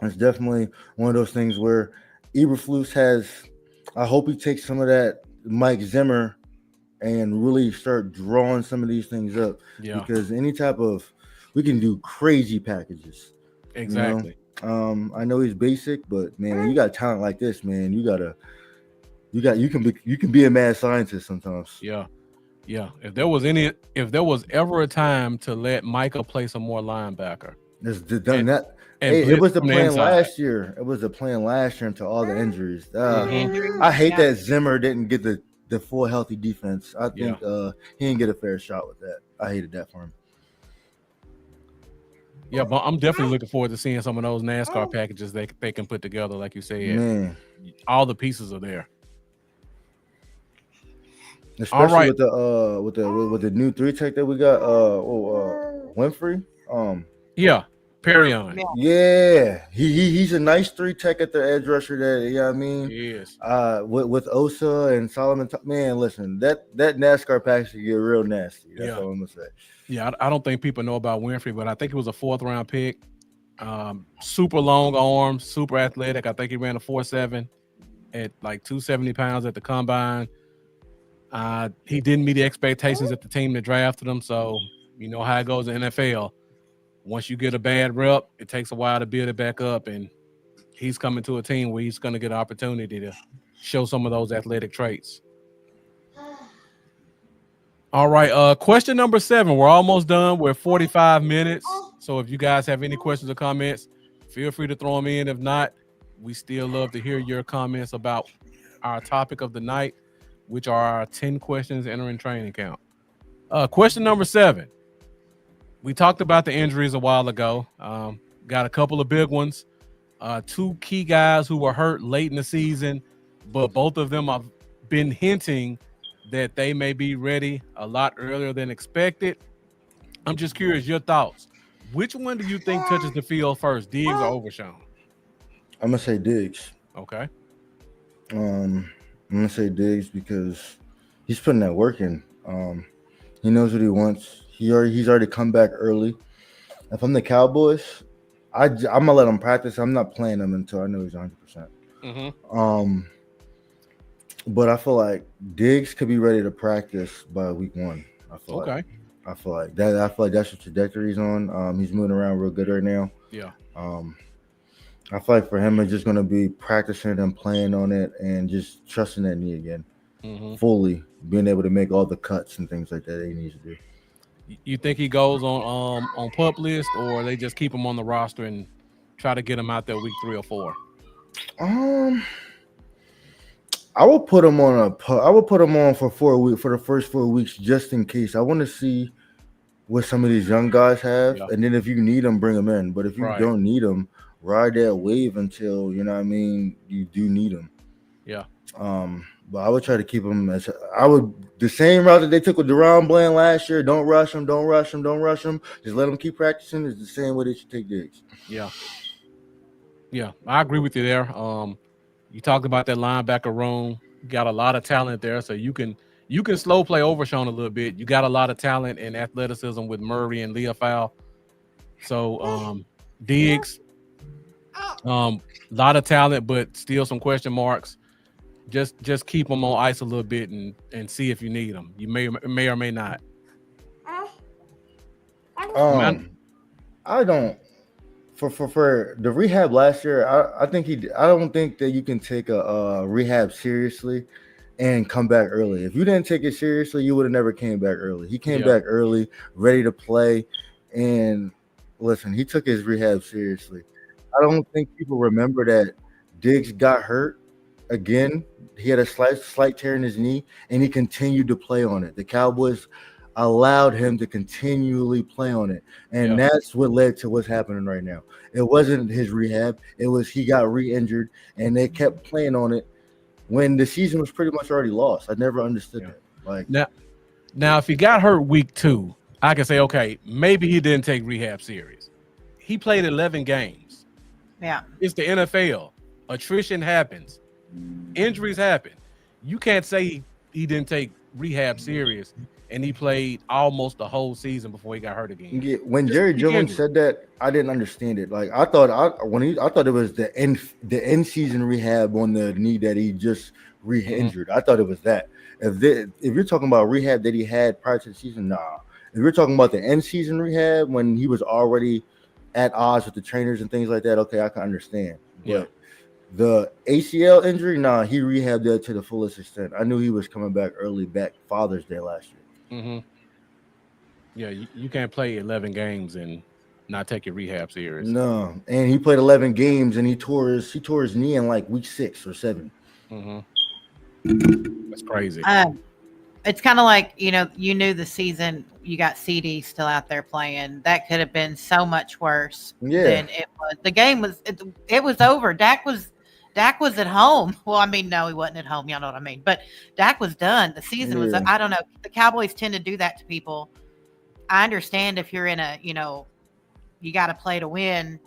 S2: it's definitely one of those things where Eberflus has, I hope he takes some of that Mike Zimmer and really start drawing some of these things up.
S1: Yeah.
S2: Because we can do crazy packages.
S1: Exactly.
S2: You know? I know he's basic, but man, when you got talent like this, man, you can be a mad scientist sometimes.
S1: Yeah. Yeah. If there was ever a time to let Micah play some more linebacker.
S2: It was the plan last year. It was the plan last year until all the injuries. I hate that Zimmer didn't get the full healthy defense. I think he didn't get a fair shot with that. I hated that for him.
S1: Yeah, but I'm definitely looking forward to seeing some of those NASCAR packages they can put together, like you said.
S2: Man.
S1: All the pieces are there.
S2: Especially with the new 3-tech that we got, Winfrey.
S1: Yeah, Perrion.
S2: Yeah, he's a nice 3-tech at the edge rusher. That, you know what I mean?
S1: He is.
S2: With Osa and Solomon, man, listen, that NASCAR package get real nasty. That's all I'm gonna say.
S1: Yeah, I don't think people know about Winfrey, but I think it was a 4th-round pick. Super long arms, super athletic. I think he ran a 4.7 at like 270 pounds at the combine. He didn't meet the expectations at the team that drafted him, so you know how it goes in the NFL. Once you get a bad rep, it takes a while to build it back up, and he's coming to a team where he's going to get an opportunity to show some of those athletic traits. All right, question number 7. We're almost done. We're 45 minutes, so if you guys have any questions or comments, feel free to throw them in. If not, we still love to hear your comments about our topic of the night, which are our 10 questions entering training camp. Question number 7. We talked about the injuries a while ago. Got a couple of big ones. 2 key guys who were hurt late in the season, but both of them have been hinting that they may be ready a lot earlier than expected. I'm just curious, your thoughts. Which one do you think touches the field first, Diggs or Overshown?
S2: I'm gonna say Diggs.
S1: Okay.
S2: I'm gonna say Diggs because he's putting that work in. He knows what he wants. He's already come back early. If I'm the Cowboys, I'm gonna let him practice. I'm not playing him until I know he's 100%. But I feel like Diggs could be ready to practice by week 1. I feel like. I feel like that. I feel like that's the trajectory he's on. He's moving around real good right now.
S1: Yeah.
S2: Um, I feel like for him, it's just gonna be practicing and playing on it, and just trusting that knee again,
S1: Hmm.
S2: fully being able to make all the cuts and things like that he needs to do.
S1: You think he goes on pup list, or they just keep him on the roster and try to get him out there week 3 or 4?
S2: Um, I will put him on I will put him on for 4 weeks for the first 4 weeks just in case. I want to see what some of these young guys have,
S1: Yeah.
S2: and then if you need them, bring them in. But if you
S1: Right.
S2: don't need them, ride that wave until you know what I mean. You do need them.
S1: Yeah.
S2: But I would try to keep them as I would the same route that they took with Deron Bland last year. Don't rush them. Don't rush them. Don't rush them. Just let them keep practicing. It's the same way they should take Diggs.
S1: Yeah. Yeah. I agree with you there. You talked about that linebacker room. You got a lot of talent there, so you can slow play Overshown a little bit. You got a lot of talent and athleticism with Murray and Leofow. So Diggs, a lot of talent, but still some question marks. Just keep them on ice a little bit and see if you need them. You may or may not. Man,
S2: Um, I don't for the rehab last year. I don't think that you can take a rehab seriously and come back early. If you didn't take it seriously, you would have never came back early. He came
S1: Yeah.
S2: back early, ready to play, and listen, he took his rehab seriously. I don't think people remember that Diggs got hurt again. He had a slight tear in his knee, and he continued to play on it. The Cowboys allowed him to continually play on it, and
S1: Yeah.
S2: that's what led to what's happening right now. It wasn't his rehab; it was he got re-injured, and they kept playing on it when the season was pretty much already lost. I never understood
S1: Yeah.
S2: that. Like,
S1: Now, if he got hurt week 2, I can say, okay, maybe he didn't take rehab serious. He played 11 games.
S3: Yeah.
S1: It's the NFL. Attrition happens. Injuries happen. You can't say he didn't take rehab serious and he played almost the whole season before he got hurt again.
S2: when
S1: Just
S2: Jerry
S1: freak
S2: Jones
S1: injury.
S2: said that, I didn't understand it. Like, I thought it was the end season rehab on the knee that he just re-injured. I thought it was that. If you're talking about rehab that he had prior to the season, nah. If you're talking about the end season rehab when he was already at odds with the trainers and things like that, okay, I can understand.
S1: Yeah.
S2: But the ACL injury, nah, he rehabbed that to the fullest extent. I knew he was coming back early, back Father's Day last year.
S1: Hmm. Yeah, you can't play 11 games and not take your rehab serious.
S2: No, and he played 11 games and he tore his knee in like week 6 or 7.
S1: Hmm. That's crazy.
S3: It's kind of like, you knew the season, you got CD still out there playing. That could have been so much worse
S2: Yeah.
S3: than it was. The game was, it was over. Dak was at home. Well, I mean, no, he wasn't at home. Y'all know what I mean. But Dak was done. The season was,
S2: Yeah.
S3: I don't know. The Cowboys tend to do that to people. I understand if you're in a, you got to play to win,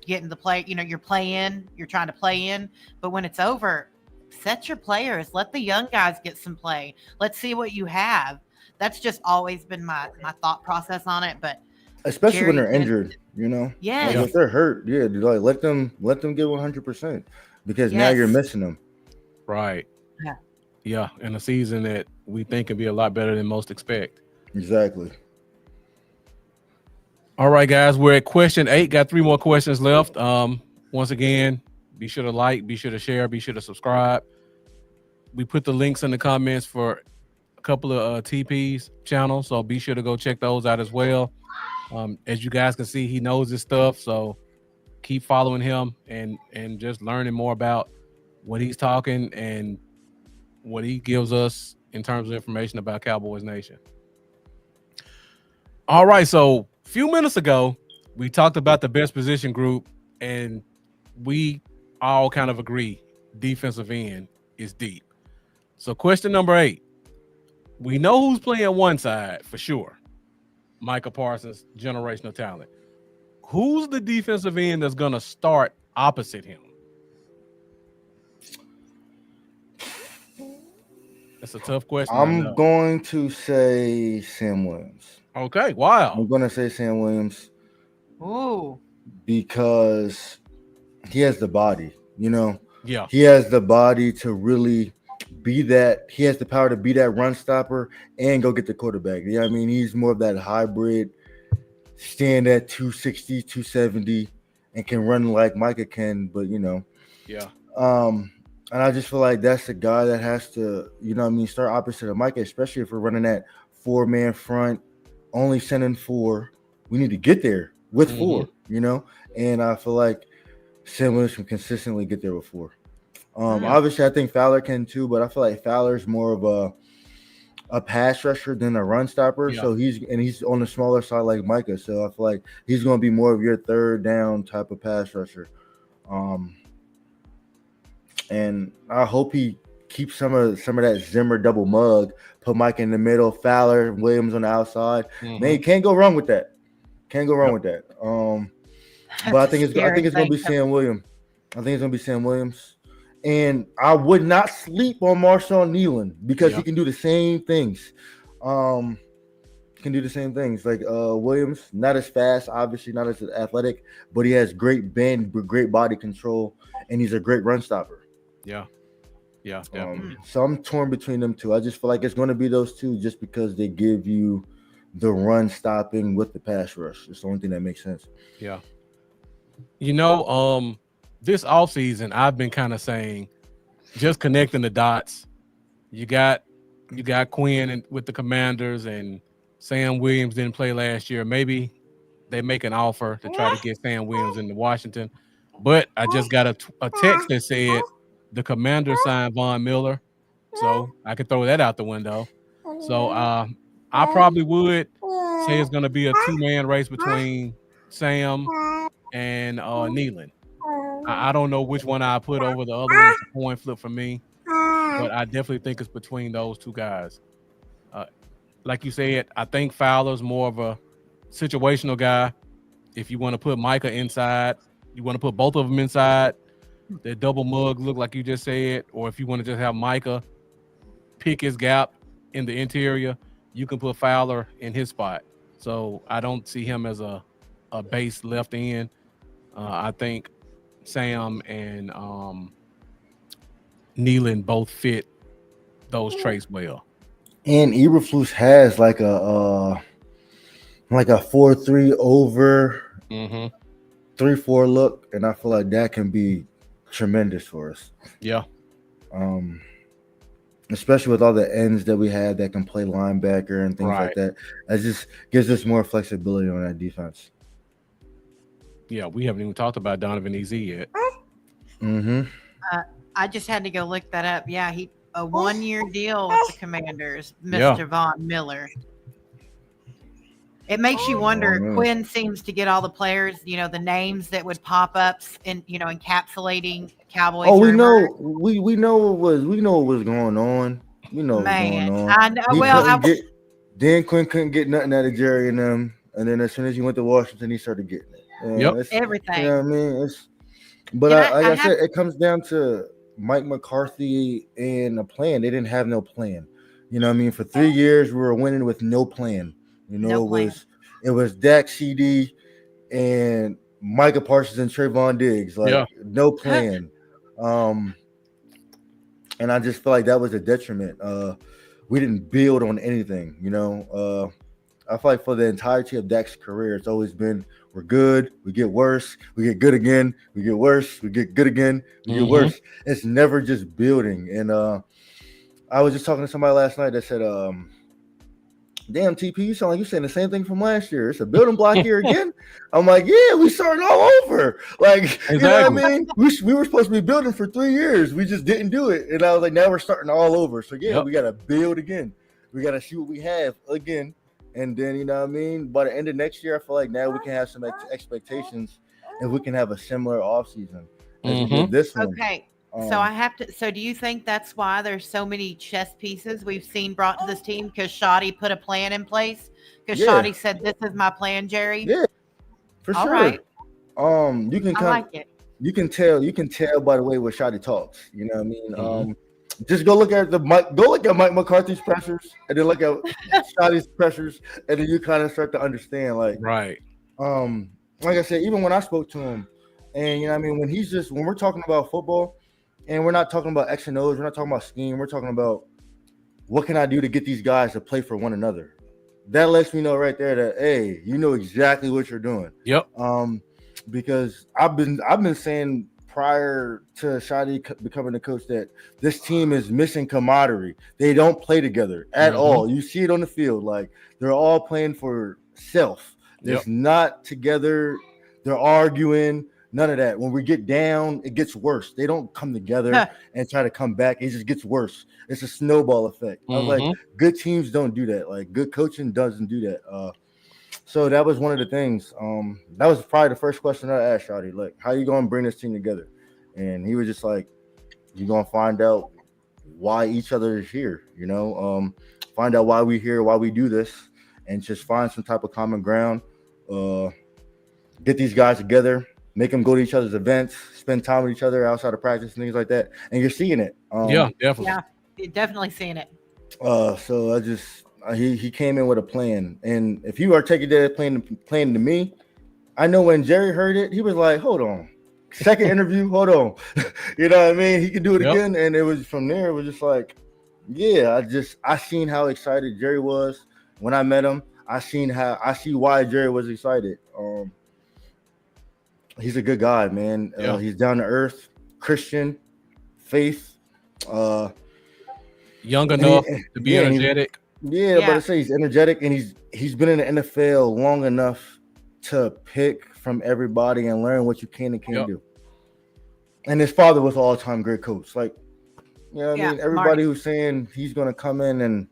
S3: get in the play, you're trying to play in. But when it's over, set your players. Let the young guys get some play. Let's see what you have. That's just always been my thought process on it. But
S2: Especially when
S3: Jerry
S2: they're
S3: did-
S2: injured, Like,
S3: yes,
S2: if they're hurt, yeah, dude, like let them get 100% because now you're
S3: Yes.
S2: missing them.
S1: Right.
S3: Yeah.
S1: Yeah. In a season that we think can be a lot better than most expect.
S2: Exactly.
S1: All right, guys. We're at question 8. Got 3 more questions left. Once again, be sure to like, be sure to share, be sure to subscribe. We put the links in the comments for a couple of TP's channels, so be sure to go check those out as well. As you guys can see, he knows his stuff, so keep following him and just learning more about what he's talking and what he gives us in terms of information about Cowboys Nation. All right, so a few minutes ago, we talked about the best position group, and we all kind of agree defensive end is deep. So question number 8, we know who's playing one side for sure. Micah Parsons, generational talent. Who's the defensive end that's going to start opposite him? That's a tough question.
S2: I'm going to say Sam Williams.
S1: Okay, wow.
S2: I'm going to say Sam Williams
S3: Ooh,
S2: because he has the body,
S1: Yeah.
S2: He has the body to really be that. He has the power to be that run stopper and go get the quarterback. You know what I mean? He's more of that hybrid, stand at 260, 270, and can run like Micah can. But
S1: Yeah.
S2: And I just feel like that's the guy that has to, start opposite of Micah, especially if we're running that 4-man front, only sending 4. We need to get there with 4, and I feel like Sam Williams can consistently get there with 4. Obviously, I think Fowler can too, but I feel like Fowler's more of a pass rusher than a run stopper.
S1: Yeah.
S2: So he's on the smaller side like Micah. So I feel like he's going to be more of your third down type of pass rusher. And I hope he keeps some of that Zimmer double mug. Put Mike in the middle, Fowler, Williams on the outside. Man, you can't go wrong with that. Can't go wrong with that. But I think it's going to be Sam Williams. I think it's going to be Sam Williams. And I would not sleep on Marshawn Nealon because he can do the same things. Can do the same things. Like Williams, not as fast, obviously not as athletic, but he has great bend, great body control, and he's a great run stopper.
S1: Yeah. Yeah, definitely.
S2: So I'm torn between them two. I just feel like it's going to be those two just because they give you the run stopping with the pass rush. It's the only thing that makes sense.
S1: Yeah. This offseason, I've been kind of saying, just connecting the dots. You got Quinn with the Commanders, and Sam Williams didn't play last year. Maybe they make an offer to try to get Sam Williams into Washington. But I just got a text that said the Commanders signed Von Miller, so I could throw that out the window. So I probably would say it's going to be a 2-man race between Sam and Nealon. I don't know which one I put over the other one. It's a coin flip for me, but I definitely think it's between those two guys. Like you said, I think Fowler's more of a situational guy. If you want to put Micah inside, you want to put both of them inside, that double mug look like you just said, or if you want to just have Micah pick his gap in the interior, you can put Fowler in his spot. So I don't see him as a base left end. I think Sam and Nealon both fit those traits well.
S2: And Eberflus has like a 4-3 over 3-4 look, and I feel like that can be tremendous for us.
S1: Yeah.
S2: Especially with all the ends that we have that can play linebacker and things like that. It just gives us more flexibility on that defense.
S1: Yeah, we haven't even talked about Donovan Ez yet.
S3: I just had to go look that up. Yeah, a 1-year deal with the Commanders, Mr. Von Miller. It makes you wonder. Quinn seems to get all the players, the names that would pop up and encapsulating Cowboys.
S2: Oh, we know what was going on. We know what was going on.
S3: I know.
S2: Dan Quinn couldn't get nothing out of Jerry and them, and then as soon as he went to Washington, he started getting it.
S3: Everything.
S2: You know what I mean? But like I said, it comes down to Mike McCarthy and a plan. They didn't have no plan. You know what I mean? For 3 years, we were winning with no plan. It was Dak, CD, and Micah Parsons and Trayvon Diggs. No plan. And I just feel like that was a detriment. We didn't build on anything. I feel like for the entirety of Dak's career, it's always been we're good, we get worse, we get good again, we get worse, we get good again, we get worse. It's never just building. And I was just talking to somebody last night that said, damn, TP, you sound like you're saying the same thing from last year. It's a building block here again. I'm like, yeah, we started all over. Like, exactly. You know what I mean? We were supposed to be building for 3 years. We just didn't do it. And I was like, now we're starting all over. So, yeah, we got to build again. We got to see what we have again. And then, you know what I mean? By the end of next year, I feel like now we can have some expectations and we can have a similar offseason as we did this one.
S3: Okay. So do you think that's why there's so many chess pieces we've seen brought to this team? Because Shoddy put a plan in place? Because Shoddy said, this is my plan, Jerry?
S2: Yeah, for sure.
S3: Right.
S2: You can tell by the way what Shoddy talks. You know what I mean? Just go look at Mike McCarthy's pressures and then look at Shoddy's pressures, and then you kind of start to understand. Like I said, even when I spoke to him, and you know what I mean, when we're talking about football, And we're not talking about X and O's. We're not talking about scheme. We're talking about what can I do to get these guys to play for one another. That lets me know right there that, hey, you know exactly what you're doing.
S1: Yep.
S2: Because I've been saying prior to Shadi becoming the coach that this team is missing camaraderie. They don't play together at all. You see it on the field. Like, they're all playing for self. It's not together. They're arguing. None of that. When we get down, it gets worse. They don't come together and try to come back. It just gets worse. It's a snowball effect. I was like, good teams don't do that. Like, good coaching doesn't do that. So that was one of the things. That was probably the first question I asked Shawty. Like, how you going to bring this team together? And he was just like, you're going to find out why each other is here, you know, find out why we're here, why we do this, and just find some type of common ground, get these guys together, make them go to each other's events, spend time with each other outside of practice and things like that. And you're seeing it.
S1: Yeah, definitely.
S3: Yeah, you're definitely seeing it.
S2: So I just he came in with a plan, and if you are taking that plan to me, I know when Jerry heard it, he was like, "Hold on, second interview, hold on," you know what I mean? He could do it again, and it was from there. It was just like, yeah, I seen how excited Jerry was when I met him. I see why Jerry was excited. He's a good guy, man. He's down to earth, Christian, faith.
S1: Young enough to be energetic.
S2: But I say he's energetic, and he's been in the NFL long enough to pick from everybody and learn what you can and can't do. And his father was an all-time great coach. Like, you know what I mean? Everybody who's saying he's going to come in and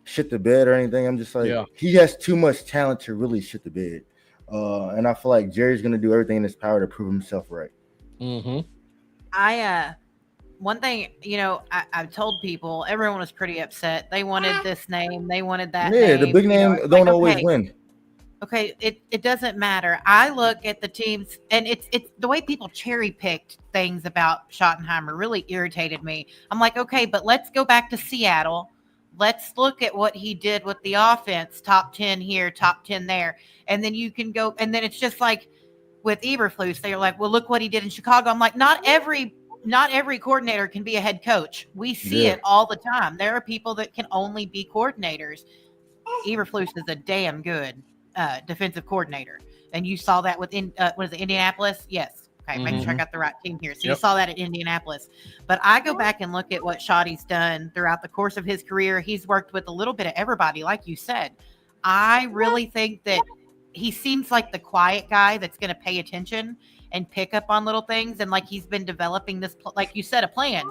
S2: shit the bed or anything, I'm just like, he has too much talent to really shit the bed. And I feel like Jerry's going to do everything in his power to prove himself right.
S3: One thing, you know, I've told people, everyone was pretty upset. They wanted this name. They wanted that name.
S2: Yeah, the big name don't always win.
S3: Okay, it doesn't matter. I look at the teams, and it's the way people cherry picked things about Schottenheimer really irritated me. I'm like, okay, but let's go back to Seattle. Let's look at what he did with the offense. Top 10 here, top 10 there. And then you can go, and then it's just like with Eberflus, they're like, well, look what he did in Chicago. I'm like, not every coordinator can be a head coach. We see it all the time. There are people that can only be coordinators. Eberflus is a damn good defensive coordinator. And you saw that with Indianapolis? Yes. Okay, making sure I got the right team here. So you saw that at Indianapolis. But I go back and look at what Shotty's done throughout the course of his career. He's worked with a little bit of everybody, like you said. I really think that he seems like the quiet guy that's going to pay attention and pick up on little things. And like he's been developing this, like you said, a plan.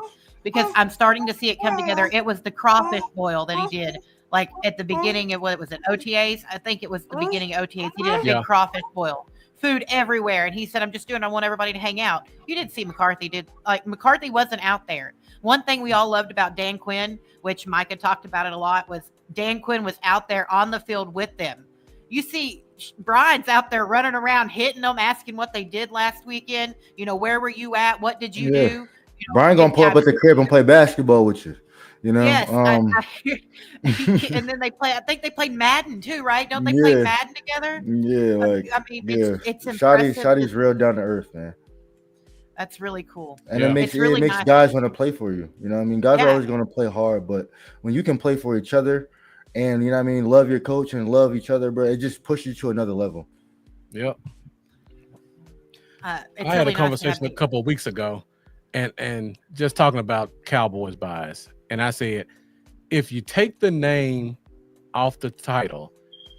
S3: Because I'm starting to see it come together. It was the crawfish boil that he did. Like at the beginning of what was it, OTAs? I think it was the beginning of OTAs. He did a big crawfish boil. Food everywhere. And he said, I want everybody to hang out. You didn't see McCarthy did. Like McCarthy wasn't out there. One thing we all loved about Dan Quinn, which Micah talked about it a lot, was Dan Quinn was out there on the field with them. You see Brian's out there running around, hitting them, asking what they did last weekend. You know, where were you at? What did you do? You know,
S2: Brian gonna pull up at the crib and play basketball with you. You know,
S3: yes. And then they play. I think they played Madden too, right? Don't they play Madden together?
S2: Yeah, like
S3: it's impressive.
S2: Shotty's real down to earth, man.
S3: That's really cool.
S2: And it makes nice. Guys want to play for you. You know what I mean? Guys are always going to play hard, but when you can play for each other and, you know what I mean, love your coach and love each other, bro, it just pushes you to another level.
S1: Yep.
S3: I
S1: had a conversation a couple of weeks ago and just talking about Cowboys bias. And I said, if you take the name off the title,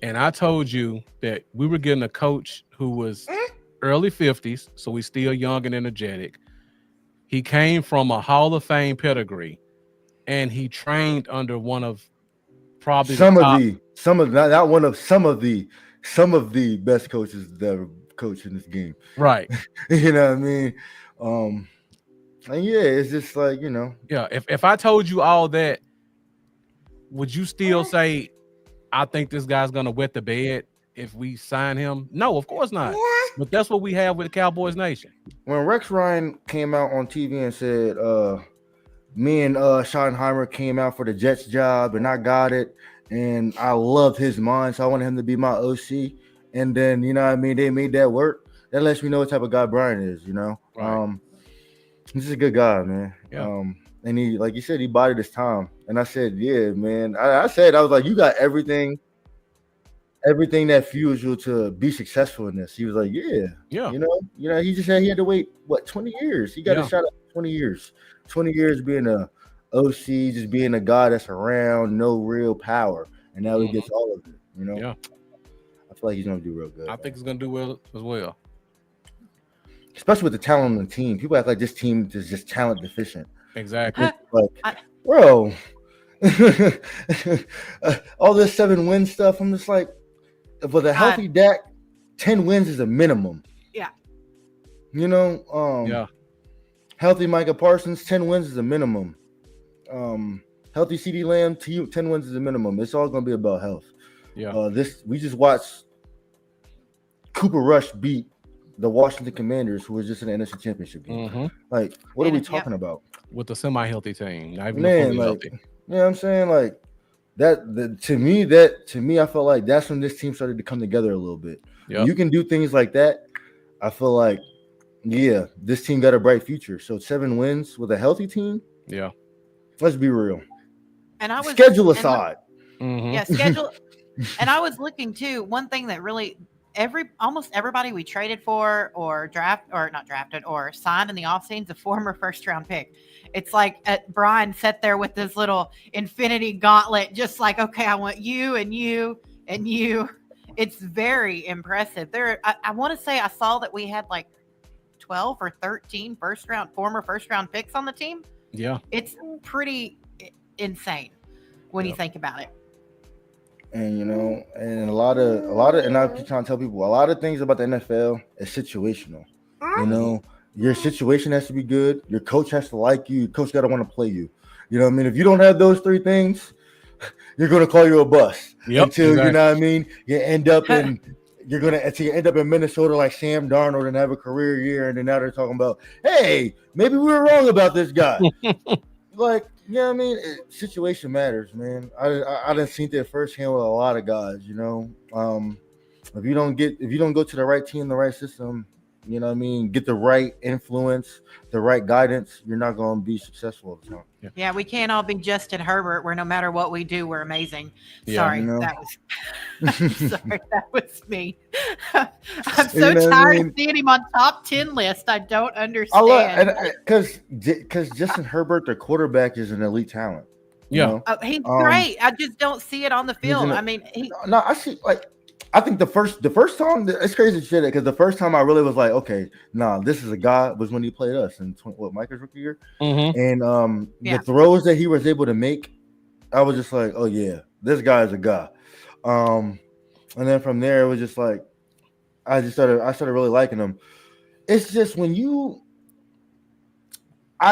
S1: and I told you that we were getting a coach who was early 50s, so he's still young and energetic. He came from a Hall of Fame pedigree, and he trained under one of probably some of the best coaches that ever coached in this game. Right. You know what I mean? And it's just like, you know. Yeah, if I told you all that, would you still say, I think this guy's going to wet the bed if we sign him? No, of course not. But that's what we have with Cowboys Nation. When Rex Ryan came out on TV and said, me and Schottenheimer came out for the Jets job and I got it. And I loved his mind, so I wanted him to be my OC. And then, you know what I mean, they made that work. That lets me know what type of guy Brian is, you know. Right.
S2: He's a good guy, man.
S1: Yeah.
S2: And he, like you said, he bided his time. And I said, yeah, man. I was like, you got everything that fuels you to be successful in this. He was like, yeah,
S1: Yeah.
S2: he just said he had to wait 20 years. He got a
S1: Yeah.
S2: shot at 20 years. 20 years being a OC, just being a guy that's around, no real power, and now he gets all of it.
S1: Yeah.
S2: I feel like he's gonna do real good.
S1: I think he's gonna do well as well.
S2: Especially with the talent on the team. People act like this team is just talent deficient.
S1: Exactly.
S2: Like, bro, all this 7-win stuff. I'm just like, with a healthy Dak, 10 wins is a minimum.
S3: Yeah.
S1: Yeah.
S2: Healthy Micah Parsons, 10 wins is a minimum. Healthy CD Lamb, 10 wins is a minimum. It's all gonna be about health.
S1: Yeah.
S2: We just watched Cooper Rush beat the Washington Commanders, who was just in the NFC Championship game. Like, what are we talking about?
S1: With a semi-healthy team, not even
S2: Man,
S1: fully
S2: like,
S1: healthy.
S2: you know what I'm saying? Like to me, I felt like that's when this team started to come together a little bit.
S1: Yeah.
S2: You can do things like that. I feel like, yeah, this team got a bright future. So 7 wins with a healthy team.
S1: Yeah.
S2: Let's be real.
S3: And I was
S2: schedule aside.
S3: Yeah, schedule. And I was looking too. One thing that really almost everybody we traded for or not drafted or signed in the offseason is a former first round pick. It's like Brian sat there with this little infinity gauntlet, just like, okay, I want you and you and you. It's very impressive. I want to say I saw that we had like 12 or 13 former first round picks on the team.
S1: Yeah.
S3: It's pretty insane when you think about it.
S2: And and a lot of, and I keep trying to tell people, a lot of things about the NFL is situational. Your situation has to be good. Your coach has to like you. Your coach got to want to play you. You know what I mean? If you don't have those 3 things, you're going to call you a bust.
S1: Yep,
S2: until
S1: exactly.
S2: You know what I mean. You end up in Minnesota like Sam Darnold and have a career year, and then now they're talking about, hey, maybe we were wrong about this guy. Like, you know what I mean? Situation matters, man. I done seen that firsthand with a lot of guys. If you don't go to the right team, the right system, you know what I mean, get the right influence, the right guidance, you're not going to be successful all the time.
S3: Yeah, we can't all be Justin Herbert, where no matter what we do, we're amazing.
S1: Yeah,
S3: sorry, that was me. I'm so tired of seeing him on top 10 list. I don't understand.
S2: Because Justin Herbert, the quarterback, is an elite talent.
S1: Yeah,
S3: he's great. I just don't see it on the field.
S2: I see. Like, I think the first time, it's crazy shit, because the first time I really was like, okay, this is a guy, was when he played us in Micah's rookie year. And the throws that he was able to make, I was just like, oh yeah, this guy is a guy. And then from there, it was just like, I started really liking him. It's just I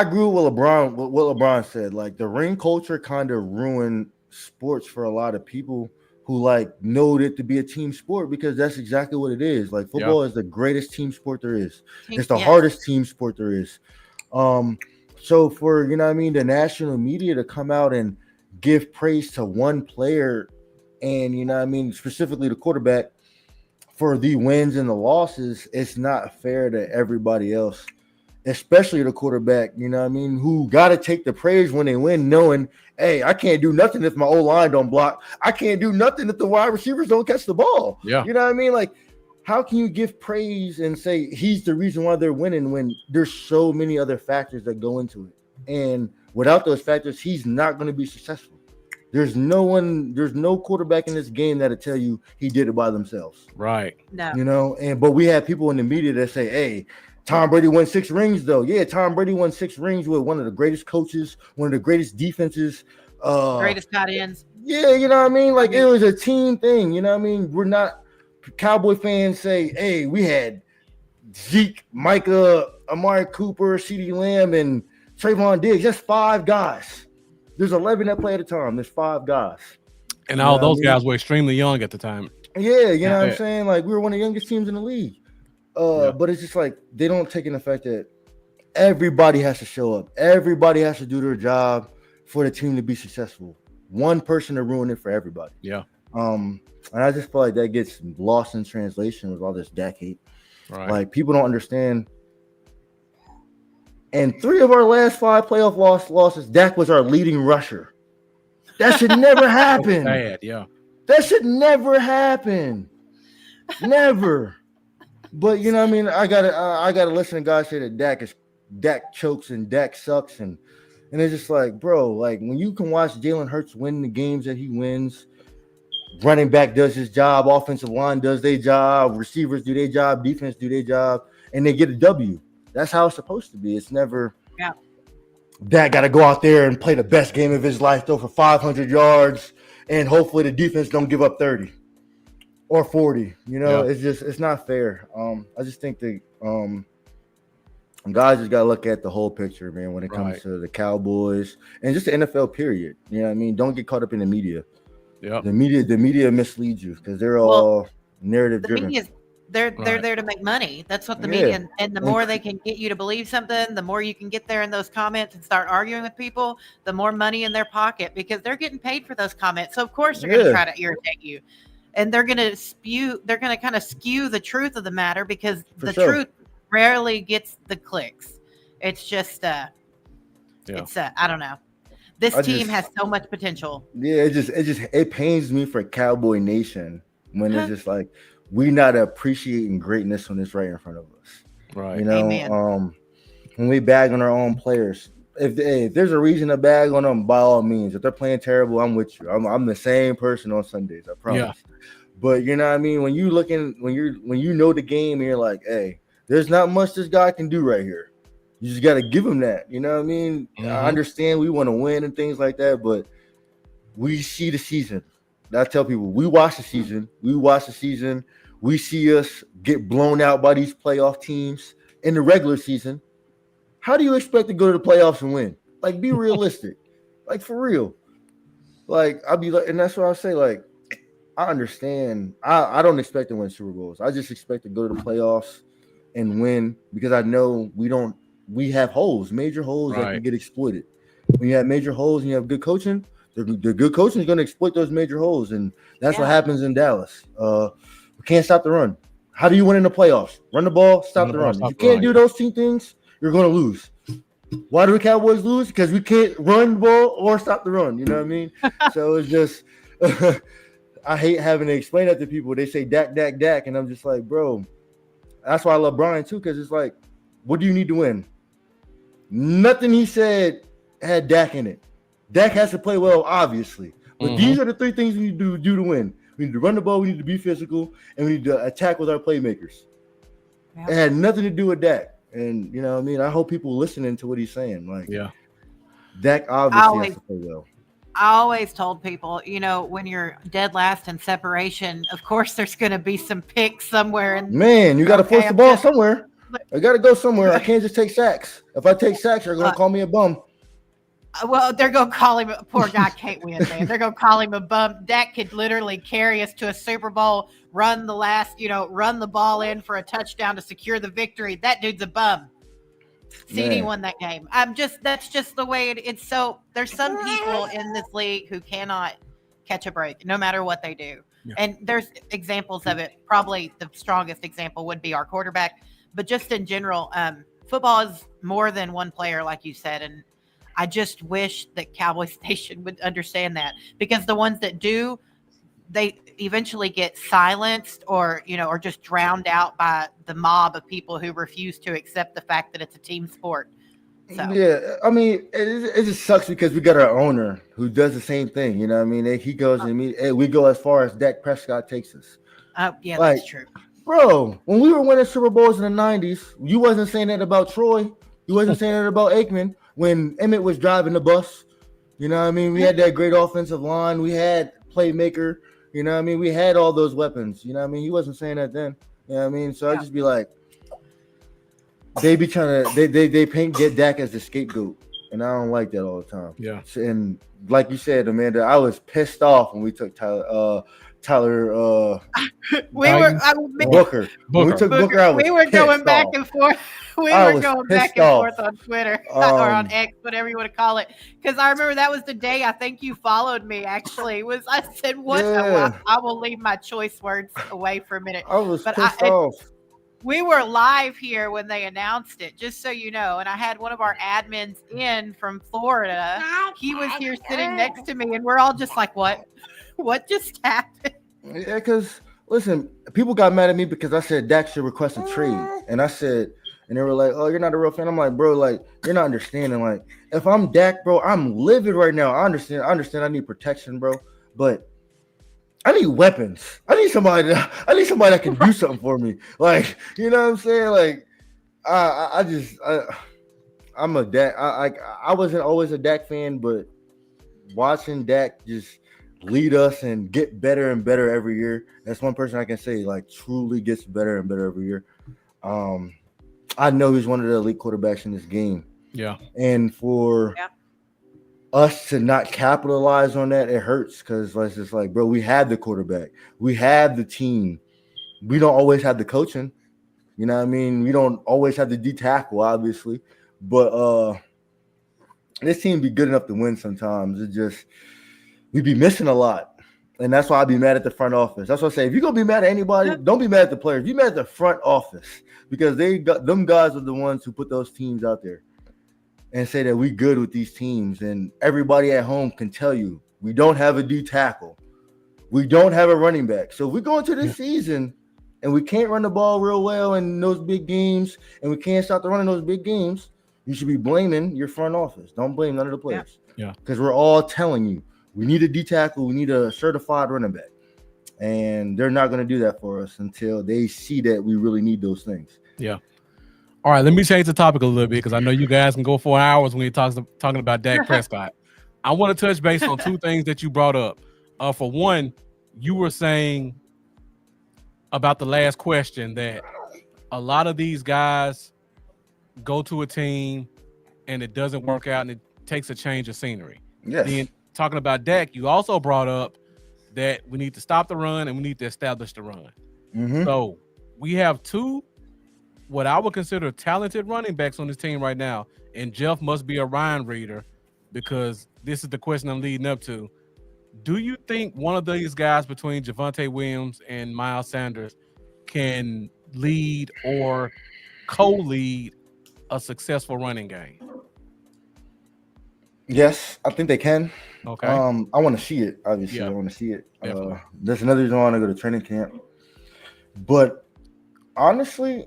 S2: agree with what LeBron said. Like, the ring culture kind of ruined sports for a lot of people who know it to be a team sport, because that's exactly what it is. Like, football is the greatest team sport there is. It's the hardest team sport there is. So for, the national media to come out and give praise to one player and, specifically the quarterback for the wins and the losses, it's not fair to everybody else, especially the quarterback, who got to take the praise when they win, knowing, hey, I can't do nothing if my O-line don't block. I can't do nothing if the wide receivers don't catch the ball.
S1: Yeah.
S2: You know what I mean? Like, how can you give praise and say he's the reason why they're winning when there's so many other factors that go into it? And without those factors, he's not going to be successful. There's no quarterback in this game that'll tell you he did it by themselves.
S3: No.
S2: But we have people in the media that say, hey, Tom Brady won 6 rings, though. Yeah, Tom Brady won 6 rings with one of the greatest coaches, one of the greatest defenses.
S3: Greatest tight ends.
S2: Yeah, you know what I mean? Like, it was a team thing, you know what I mean? We're not – Cowboy fans say, hey, we had Zeke, Micah, Amari Cooper, CeeDee Lamb, and Trayvon Diggs. That's 5 guys. There's 11 that play at a time. There's 5 guys.
S1: And all those guys were extremely young at the time.
S2: Yeah, you know what I'm saying? Like, we were one of the youngest teams in the league. But it's just like they don't take in the fact that everybody has to show up. Everybody has to do their job for the team to be successful. One person to ruin it for everybody.
S1: Yeah.
S2: And I just feel like that gets lost in translation with all this Dak hate.
S1: Right.
S2: Like, people don't understand. And 3 of our last 5 playoff losses, Dak was our leading rusher. That should never happen.
S1: Bad, yeah.
S2: That should never happen. Never. But you know what I mean? I gotta listen to guys say that Dak chokes and Dak sucks and it's just like, bro, like when you can watch Jalen Hurts win the games that he wins, running back does his job, offensive line does their job, receivers do their job, defense do their job, and they get a W. That's how it's supposed to be. It's never Dak got to go out there and play the best game of his life, throw for 500 yards, and hopefully the defense don't give up 30 or 40. You know, it's not fair. I just think that guys just got to look at the whole picture, man, when it comes to the Cowboys and just the NFL period. You know what I mean? Don't get caught up in the media. Yeah. The media misleads you because they're all narrative driven.
S3: They're there to make money. That's what the media, and the more they can get you to believe something, the more you can get there in those comments and start arguing with people, the more money in their pocket because they're getting paid for those comments. So of course they're going to try to irritate you, and they're going to kind of skew the truth of the matter because truth rarely gets the clicks. It's just it's I don't know. This team has so much potential.
S2: Yeah, it pains me for Cowboy Nation when it's just like we not appreciating greatness when it's right in front of us. Right. You know, Amen. When we bag on our own players, if there's a reason to bag on them, by all means. If they're playing terrible, I'm with you. I'm the same person on Sundays, I promise. Yeah. But you know what I mean? When you know the game and you're like, hey, there's not much this guy can do right here. You just got to give him that. You know what I mean? Mm-hmm. I understand we want to win and things like that, but we see the season. I tell people, we watch the season. We see us get blown out by these playoff teams in the regular season. How do you expect to go to the playoffs and win? Like, be realistic. Like, for real. Like, I'll be like, and that's what I say. Like, I understand. I don't expect to win Super Bowls. I just expect to go to the playoffs and win because I know we have holes, major holes that can get exploited. When you have major holes and you have good coaching, the good coaching is going to exploit those major holes, and that's what happens in Dallas. We can't stop the run. How do you win in the playoffs? Run the ball, stop the run. If you can't do those 2 things, you're going to lose. Why do the Cowboys lose? Because we can't run the ball or stop the run. You know what I mean? So it's just I hate having to explain that to people. They say Dak, Dak, Dak, and I'm just like, bro. That's why I love Brian too, because it's like, what do you need to win? Nothing he said had Dak in it. Dak has to play well, obviously. But these are the 3 things we need to do to win. We need to run the ball, we need to be physical, and we need to attack with our playmakers. Yeah. It had nothing to do with Dak. And, you know what I mean? I hope people listening to what he's saying. Like, Dak obviously has to play well.
S3: I always told people, you know, when you're dead last in separation, of course there's going to be some picks somewhere. Man,
S2: you got to force the ball somewhere. I got to go somewhere. I can't just take sacks. If I take sacks, they're going to call me a bum.
S3: Well, they're going to call him – poor guy can't win, man. They're going to call him a bum. Dak could literally carry us to a Super Bowl, run the ball in for a touchdown to secure the victory. That dude's a bum. CD won that game. That's just the way it's so there's some people in this league who cannot catch a break no matter what they do. Yeah. And there's examples of it. Probably the strongest example would be our quarterback, but just in general, football is more than one player, like you said. And I just wish that Cowboys Nation would understand that, because the ones that do, they eventually get silenced or just drowned out by the mob of people who refuse to accept the fact that it's a team sport. So. Yeah,
S2: I mean, it just sucks because we got our owner who does the same thing. You know what I mean? He goes and we go as far as Dak Prescott takes us.
S3: Yeah, like, that's true.
S2: Bro, when we were winning Super Bowls in the 90s, you wasn't saying that about Troy. You wasn't saying that about Aikman when Emmett was driving the bus. You know what I mean? We had that great offensive line. We had playmaker. You know what I mean? We had all those weapons. You know what I mean? He wasn't saying that then. You know what I mean? So I just be like, they be trying to get Dak as the scapegoat, and I don't like that all the time.
S1: Yeah.
S2: And like you said, Amanda, I was pissed off when we took Tyler Booker. When we took Booker, I was
S3: we were going back
S2: off.
S3: And forth. We were going back and forth on Twitter or on X, whatever you want to call it. Because I remember that was the day I think you followed me. Actually, I said, "What? I will leave my choice words away for a minute."
S2: I was pissed off.
S3: We were live here when they announced it, just so you know. And I had one of our admins in from Florida. He was here sitting next to me, and we're all just like, "What? What just happened?"
S2: Yeah, because listen, people got mad at me because I said Dak should request a trade, and I said, and they were like, "Oh, you're not a real fan." I'm like, "Bro, like you're not understanding. Like, if I'm Dak, bro, I'm livid right now. I understand. I need protection, bro, but I need weapons. I need somebody. That can do something for me. Like, you know what I'm saying? Like, I'm a Dak. I wasn't always a Dak fan, but watching Dak just lead us and get better and better every year. That's one person I can say like truly gets better and better every year. Um, I know he's one of the elite quarterbacks in this game,
S1: Yeah.
S2: and for
S3: Yeah.
S2: us to not capitalize on that, it hurts because it's just like, bro, we have the quarterback, we have the team, we don't always have the coaching. You know what I mean? We don't always have the D tackle, obviously, but this team be good enough to win sometimes. It just we be missing a lot. And that's why I be mad at the front office. That's what I say. If you're gonna be mad at anybody, don't be mad at the players. Be mad at the front office because they got them guys are the ones who put those teams out there and say that we good with these teams. And everybody at home can tell you we don't have a D tackle. We don't have a running back. So if we go into this season and we can't run the ball real well in those big games and we can't stop the run in those big games, you should be blaming your front office. Don't blame none of the players.
S1: Yeah.
S2: Because we're all telling you we need a D tackle, we need a certified running back. And they're not going to do that for us until they see that we really need those things.
S1: Yeah. All right, let me change the topic a little bit because I know you guys can go 4 hours when you're talking about Dak Prescott. I want to touch base on two things that you brought up. For one, you were saying about the last question that a lot of these guys go to a team and it doesn't work out and it takes a change of scenery.
S2: Yes.
S1: Then talking about Dak, you also brought up that we need to stop the run and we need to establish the run.
S2: Mm-hmm.
S1: So we have two what I would consider talented running backs on this team right now, and Jeff must be a Ryan reader because this is the question I'm leading up to. Do you think one of these guys between Javonte Williams and Miles Sanders can lead or co-lead a successful running game?
S2: Yes, I think they can.
S1: Okay.
S2: I want to see it. Obviously,
S1: Yeah.
S2: I want to see it.
S1: Definitely.
S2: That's another reason I want to go to training camp. But honestly,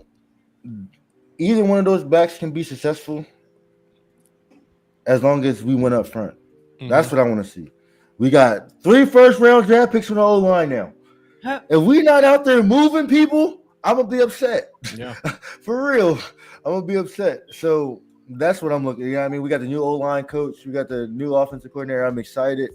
S2: either one of those backs can be successful as long as we win up front.
S1: Mm-hmm.
S2: That's what I want to see. We got 3 first-round draft picks from the O-line now. If we not out there moving people, I'm gonna be upset.
S1: Yeah.
S2: For real, I'm gonna be upset. So that's what I'm looking. You know what I mean? We got the new O-line coach. We got the new offensive coordinator. I'm excited.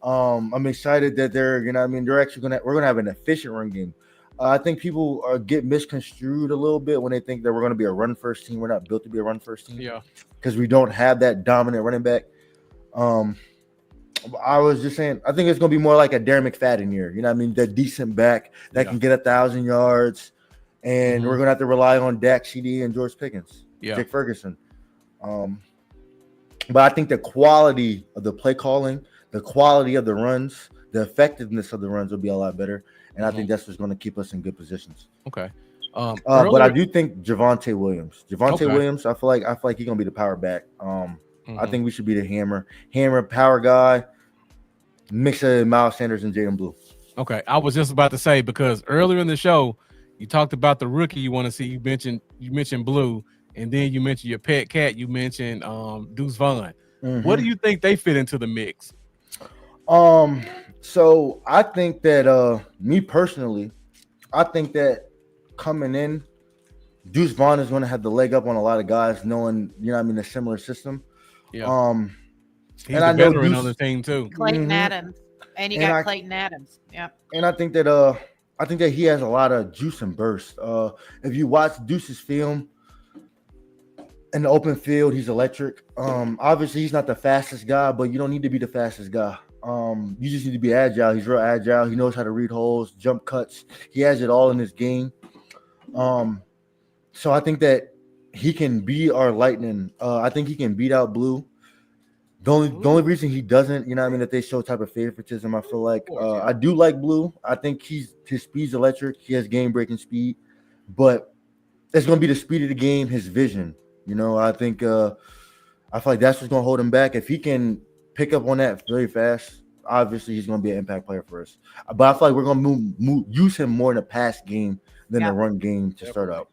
S2: I'm excited that they're, you know what I mean, they're actually we're gonna have an efficient run game. I think people get misconstrued a little bit when they think that we're going to be a run-first team. We're not built to be a run-first team.
S1: Yeah.
S2: Because we don't have that dominant running back. I was just saying, I think it's going to be more like a Darren McFadden year. You know what I mean? That decent back that can get 1,000 yards. And we're going to have to rely on Dak, CD, and George Pickens. Dick Ferguson. But I think the quality of the play calling, the quality of the runs, the effectiveness of the runs will be a lot better. And I think that's what's going to keep us in good positions.
S1: Okay.
S2: But I do think Javonte Williams. Williams, I feel like he's going to be the power back. I think we should be the hammer power guy, mix of Miles Sanders and Jaden Blue.
S1: Okay. I was just about to say, because earlier in the show, you talked about the rookie you want to see. You mentioned Blue, and then you mentioned your pet cat. You mentioned Deuce Vaughn. What do you think they fit into the mix?
S2: So I think that me personally, I think that coming in, Deuce Vaughn is going to have the leg up on a lot of guys, knowing, you know what I mean, a similar system.
S1: Yeah. He's
S2: and
S1: a
S2: I know
S1: veteran
S2: Deuce,
S1: on the team too.
S3: Clayton Adams. And you got Clayton Adams. Yeah.
S2: And I think that he has a lot of juice and burst. If you watch Deuce's film in the open field, he's electric. Obviously he's not the fastest guy, but you don't need to be the fastest guy. You just need to be agile. He's real agile. He knows how to read holes, jump cuts. He has it all in his game. So I think that he can be our lightning. I think he can beat out Blue. The only reason he doesn't, you know what I mean, that they show type of favoritism, I feel like. I do like Blue. I think his speed's electric. He has game-breaking speed. But it's going to be the speed of the game, his vision. I think I feel like that's what's going to hold him back. If he can pick up on that very fast, obviously he's going to be an impact player for us. But I feel like we're going to use him more in the pass game than the
S3: Yep.
S2: run game to start out.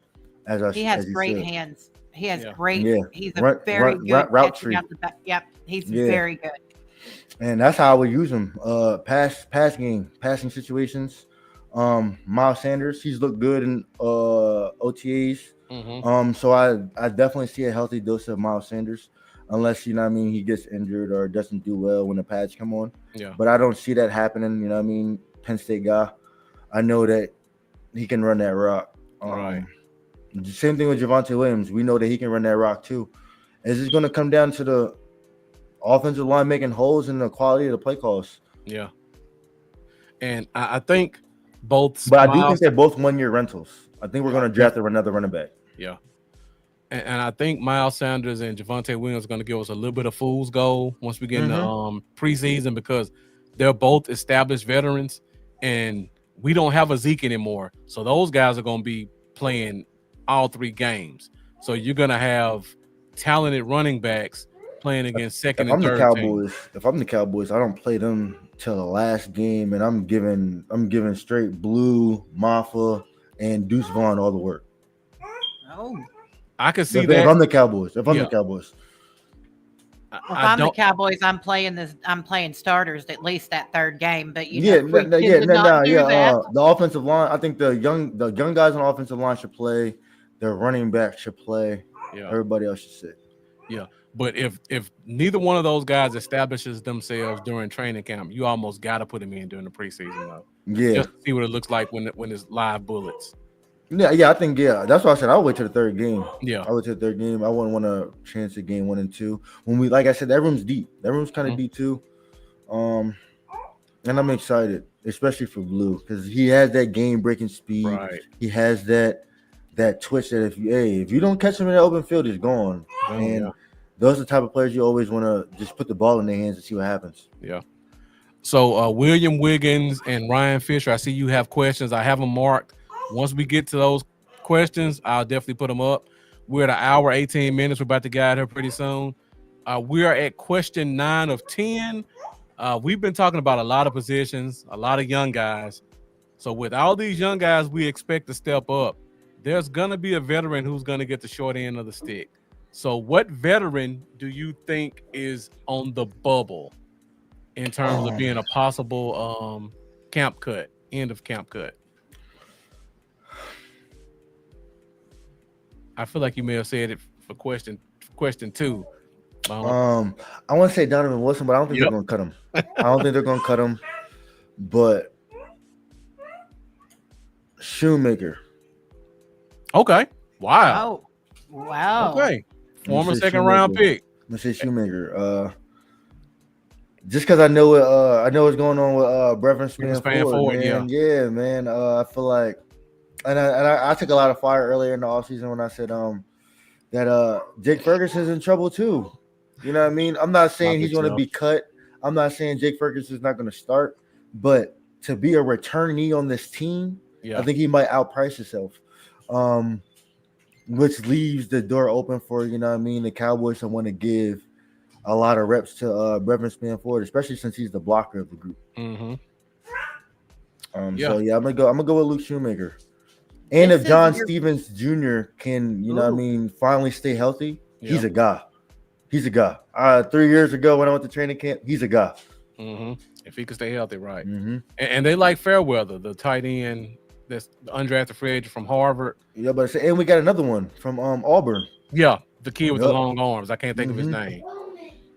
S3: He has
S2: As he
S3: great
S2: should.
S3: hands. He has
S1: Yeah.
S3: great.
S2: Yeah.
S3: He's a very good
S2: Route
S3: catching
S2: tree.
S3: out the back. Yep, he's
S2: Yeah.
S3: very good.
S2: And that's how I would use him. Pass game, passing situations. Miles Sanders, he's looked good in OTAs.
S1: Mm-hmm.
S2: So I definitely see a healthy dose of Miles Sanders, unless he gets injured or doesn't do well when the pads come on.
S1: Yeah.
S2: But I don't see that happening. Penn State guy. I know that he can run that rock.
S1: Right.
S2: Same thing with Javonte Williams. We know that he can run that rock too. It's just going to come down to the offensive line making holes in the quality of the play calls.
S1: Yeah. And I think both.
S2: But I do think they're both 1 year rentals. I think we're going to draft another running back.
S1: Yeah. And I think Miles Sanders and Javonte Williams are going to give us a little bit of fool's gold once we get in the preseason, because they're both established veterans and we don't have a Zeke anymore. So those guys are going to be playing all 3 games. So you're going to have talented running backs playing against second and third team.
S2: If I'm the Cowboys, I don't play them till the last game, and I'm giving straight Blue, Maffa, and Deuce Vaughn all the work.
S3: Oh.
S1: I can see
S2: If
S1: that.
S2: I'm the Cowboys. If I'm the Cowboys.
S3: If I'm the Cowboys, I'm playing starters at least that third game. But
S2: the offensive line. I think the young guys on the offensive line should play. The running back should play.
S1: Yeah.
S2: Everybody else should sit.
S1: Yeah. But if neither one of those guys establishes themselves during training camp, you almost got to put them in during the preseason, though.
S2: Yeah.
S1: Just to see what it looks like when it's live bullets.
S2: Yeah, I think that's why I said I'll wait till the third game.
S1: Yeah,
S2: I'll wait till the third game. I wouldn't want to chance the game 1 and 2. When like I said, that room's deep. That room's kind of deep too. And I'm excited, especially for Blue, because he has that game breaking speed.
S1: Right.
S2: He has that twitch that if you don't catch him in the open field, he's gone. Those are the type of players you always want to just put the ball in their hands and see what happens.
S1: Yeah. So William Wiggins and Ryan Fisher, I see you have questions. I have them marked. Once we get to those questions, I'll definitely put them up. We're at an hour, 18 minutes. We're about to get out here pretty soon. We are at question 9 of 10. We've been talking about a lot of positions, a lot of young guys. So with all these young guys we expect to step up, there's going to be a veteran who's going to get the short end of the stick. So what veteran do you think is on the bubble in terms of being a possible camp cut, end of camp cut? I feel like you may have said it for question 2.
S2: I want to say Donovan Wilson, but I don't think they're going to cut him. I don't think they're going to cut him. But Shoemaker.
S1: Okay. Wow.
S3: Oh, wow.
S1: Okay. Former second round pick.
S2: I'm gonna say Shoemaker. Just because I know what's going on with Brevin Spann-Ford, man. Yeah, man. I feel like, and I took a lot of fire earlier in the offseason when I said that Jake Ferguson's in trouble too. You know what I mean? I'm not saying he's going to be cut. I'm not saying Jake Ferguson's not going to start, but to be a returnee on this team, I think he might outprice himself. Which leaves the door open for, the Cowboys to want to give a lot of reps to Brevin Spann-Ford, especially since he's the blocker of the group.
S1: Mm-hmm.
S2: I'm gonna go with Luke Shoemaker. And if John Stevens Jr. can, finally stay healthy, he's a guy. He's a guy. 3 years ago when I went to training camp, he's a guy.
S1: Mm-hmm. If he can stay healthy, right.
S2: Mm-hmm.
S1: And they like Fairweather, the tight end. That's the undrafted free agent from Harvard.
S2: Yeah, and we got another one from Auburn.
S1: Yeah, the kid with the long arms. I can't think of his name.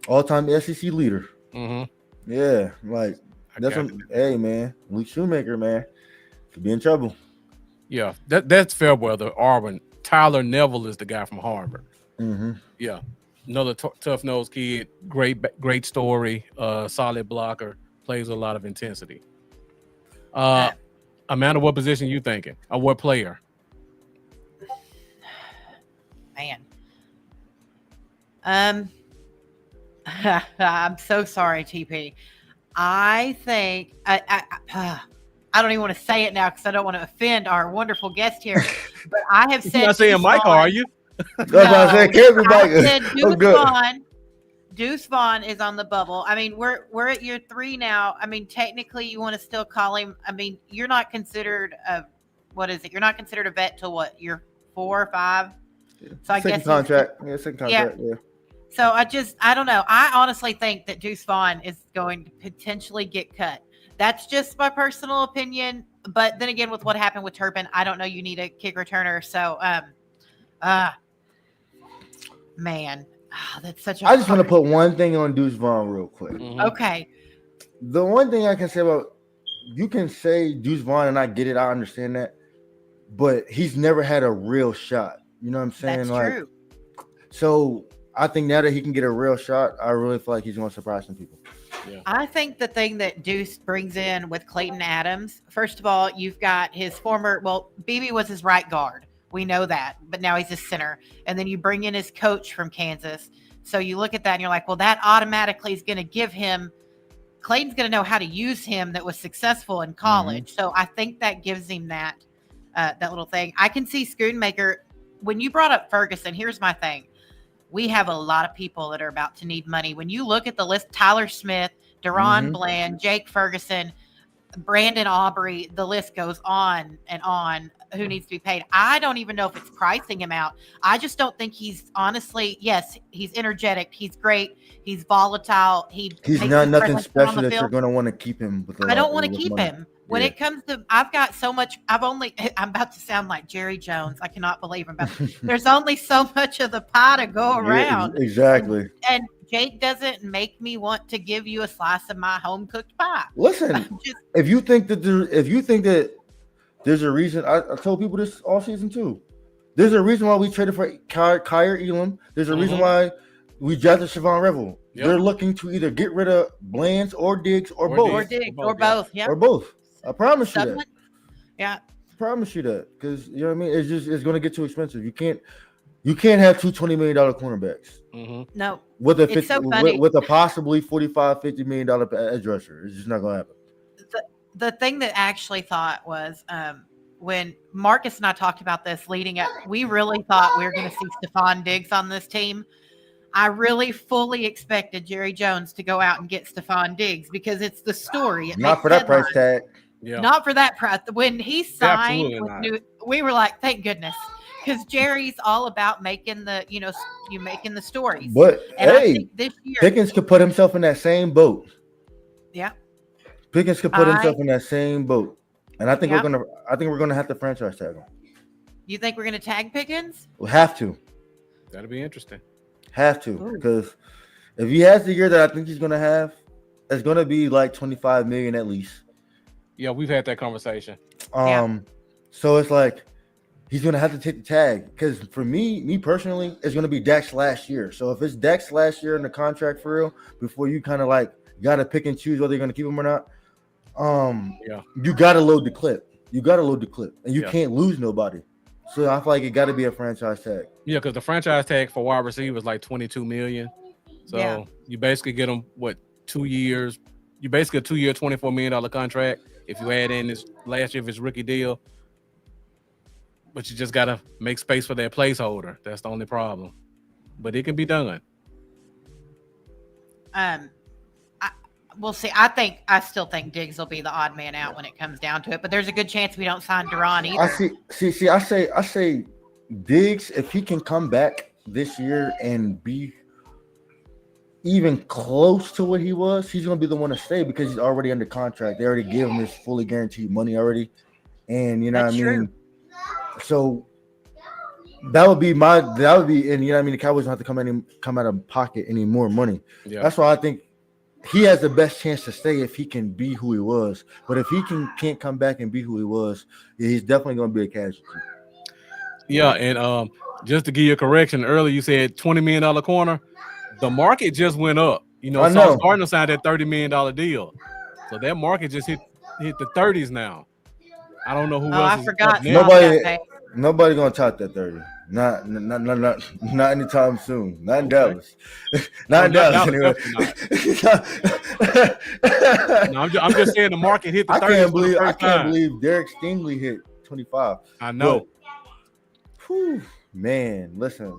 S2: All-time SEC leader.
S1: Mm-hmm.
S2: Yeah, like that's what. Hey, man, Luke Shoemaker, man, could be in trouble.
S1: Yeah, that's Fairweather, Auburn. Tyler Neville is the guy from Harvard.
S2: Mm-hmm.
S1: Yeah, another tough-nosed kid. Great story. Solid blocker. Plays with a lot of intensity. Amanda, what position you thinking? Or what player?
S3: Man. I'm so sorry, TP. I think I I don't even want to say it now because I don't want to offend our wonderful guest here. But I have
S1: You're
S3: said
S1: not saying
S3: Deuce
S1: Michael,
S3: Vaughn.
S1: are you?
S2: That's what I said. Can't be
S3: I
S2: Michael.
S3: said
S2: Oh, good.
S3: Deuce Vaughn is on the bubble. I mean, we're at year 3 now. I mean, technically, you want to still call him. I mean, you're not considered a what is it? You're not considered a vet till what, year 4 or 5. So I
S2: Second
S3: guess
S2: contract. Yeah, second contract. Yeah.
S3: So I don't know. I honestly think that Deuce Vaughn is going to potentially get cut. That's just my personal opinion. But then again, with what happened with Turpin, I don't know. You need a kick returner. So, man, that's such a.
S2: I just want to put one thing on Deuce Vaughn real quick.
S1: Mhm.
S3: Okay.
S2: The one thing I can say about you can say Deuce Vaughn, and I get it. I understand that, but he's never had a real shot. You know what I'm saying?
S3: That's true.
S2: So I think now that he can get a real shot, I really feel like he's going to surprise some people.
S1: Yeah.
S3: I think the thing that Deuce brings in with Clayton Adams, first of all, you've got his former, BB was his right guard. We know that, but now he's a center. And then you bring in his coach from Kansas. So you look at that and you're like, well, that automatically is going to give him, Clayton's going to know how to use him that was successful in college. So I think that gives him that little thing. I can see Schoonmaker. When you brought up Ferguson, here's my thing. We have a lot of people that are about to need money. When you look at the list, Tyler Smith, Deron Bland, Jake Ferguson, Brandon Aubrey, the list goes on and on who needs to be paid. I don't even know if it's pricing him out. I just don't think he's honestly, yes, he's energetic. He's great. He's volatile. He's
S2: not nothing special that you're going to want to keep him.
S3: I don't want to keep him. When it comes to, I've got so much, I'm about to sound like Jerry Jones. I cannot believe him. There's only so much of the pie to go around.
S2: Yeah, exactly.
S3: And Jake doesn't make me want to give you a slice of my home cooked pie.
S2: Listen, if you think that there's a reason, I told people this all season too. There's a reason why we traded for Kyer Elam. There's a reason why we drafted Siobhan Revel. Yep. They're looking to either get rid of Blands or Diggs or both.
S3: Or both. Yeah.
S2: Or both. I promise you that.
S3: Yeah.
S2: I promise you that. Because you know what I mean? It's going to get too expensive. You can't have two $20 million cornerbacks.
S3: Mm-hmm. No.
S2: With a possibly $45-50 million edge rusher. It's just not going to happen.
S3: The thing that I actually thought was when Marcus and I talked about this leading up, we really thought we were going to see Stephon Diggs on this team. I really fully expected Jerry Jones to go out and get Stephon Diggs because it's the story.
S2: Not for that price tag.
S1: Yeah.
S3: Not for that price. When he signed, we were like, thank goodness. Because Jerry's all about making making the stories.
S2: But
S3: and I think this year,
S2: Pickens could put himself in that same boat.
S3: Yeah.
S2: Pickens could put himself in that same boat. And I think we're gonna have to franchise tag him.
S3: You think we're gonna tag Pickens?
S2: We'll have to.
S1: That'll be interesting.
S2: Have to. Because if he has the year that I think he's gonna have, it's gonna be like $25 million at least.
S1: Yeah, we've had that conversation.
S2: So it's like he's gonna have to take the tag. Because for me personally, it's gonna be Dak's last year. So if it's Dak's last year in the contract for real, before you kind of like gotta pick and choose whether you're gonna keep him or not, you gotta load the clip. And you can't lose nobody. So I feel like it got to be a franchise tag.
S1: Yeah, because the franchise tag for wide receiver is like $22 million. So you basically get him 2 years. You basically a 2-year, $24 million contract. If you add in this last year of his rookie deal, but you just gotta make space for that placeholder. That's the only problem. But it can be done.
S3: We'll see. I still think Diggs will be the odd man out when it comes down to it. But there's a good chance we don't sign Deron either.
S2: I say Diggs, if he can come back this year and be even close to what he was, he's going to be the one to stay because he's already under contract. They already gave him his fully guaranteed money already. And you know what I mean? So that would be, and you know what I mean? The Cowboys don't have to come out of pocket any more money. Yeah. That's why I think he has the best chance to stay if he can be who he was. But if he can't come back and be who he was, he's definitely going to be a casualty.
S1: Yeah, and just to give you a correction, earlier you said $20 million corner. The market just went up. Sauce Gardner signed that $30 million deal. So that market just hit the 30s now. I don't know who else.
S3: I forgot.
S2: Nobody going to top that 30. Not anytime soon. Not in Dallas. Not in Dallas anyway.
S1: No, I'm just saying the market hit the
S2: I
S1: 30s
S2: can't
S1: for the
S2: believe
S1: first time.
S2: Derek Stingley hit 25.
S1: I know.
S2: Whew, man, listen.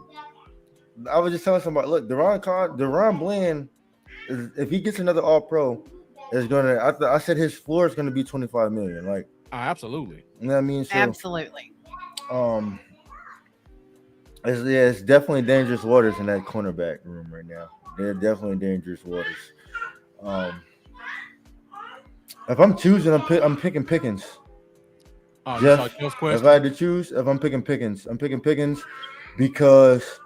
S2: I was just telling somebody, look, Deron Bland, if he gets another All Pro, is gonna. I said his floor is gonna be 25 million. Like,
S1: Absolutely.
S2: you know what I mean? So,
S3: Absolutely.
S2: it's definitely dangerous waters in that cornerback room right now. They're definitely dangerous waters. If I'm choosing, I'm picking Pickens. Jeff, if I had to choose, if I'm picking Pickens, I'm picking Pickens because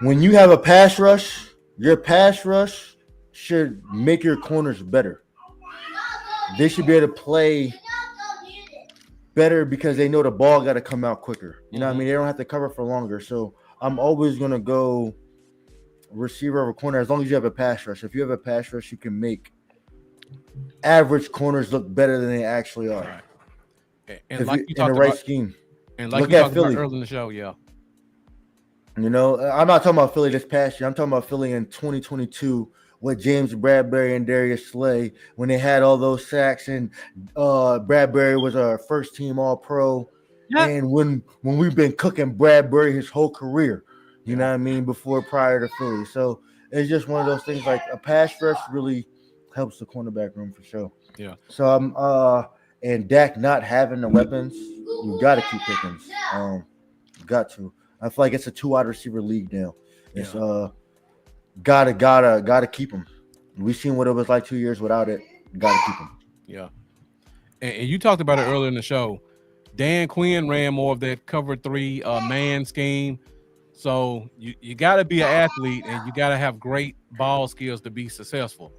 S2: when you have a pass rush, your pass rush should make your corners better. They should be able to play better because they know the ball got to come out quicker. You know what I mean? They don't have to cover for longer. So I'm always going to go receiver over corner as long as you have a pass rush. If you have a pass rush, you can make average corners look better than they actually are.
S1: Right. And like you
S2: in the right scheme.
S1: And like you talked about earlier in the show, yeah.
S2: You know, I'm not talking about Philly this past year. I'm talking about Philly in 2022 with James Bradbury and Darius Slay when they had all those sacks and Bradbury was our first team All-Pro. Yep. And when we've been cooking Bradbury his whole career, you know what I mean, prior to Philly. So it's just one of those things like a pass rush really helps the cornerback room for sure.
S1: Yeah.
S2: So and Dak not having the weapons, you got to keep Pickens. Got to. I feel like it's a 2 wide receiver league now. It's gotta keep him. We've seen what it was like 2 years without it. Gotta keep him.
S1: Yeah. And you talked about it earlier in the show. Dan Quinn ran more of that cover 3 man scheme. So you gotta be an athlete and you gotta have great ball skills to be successful.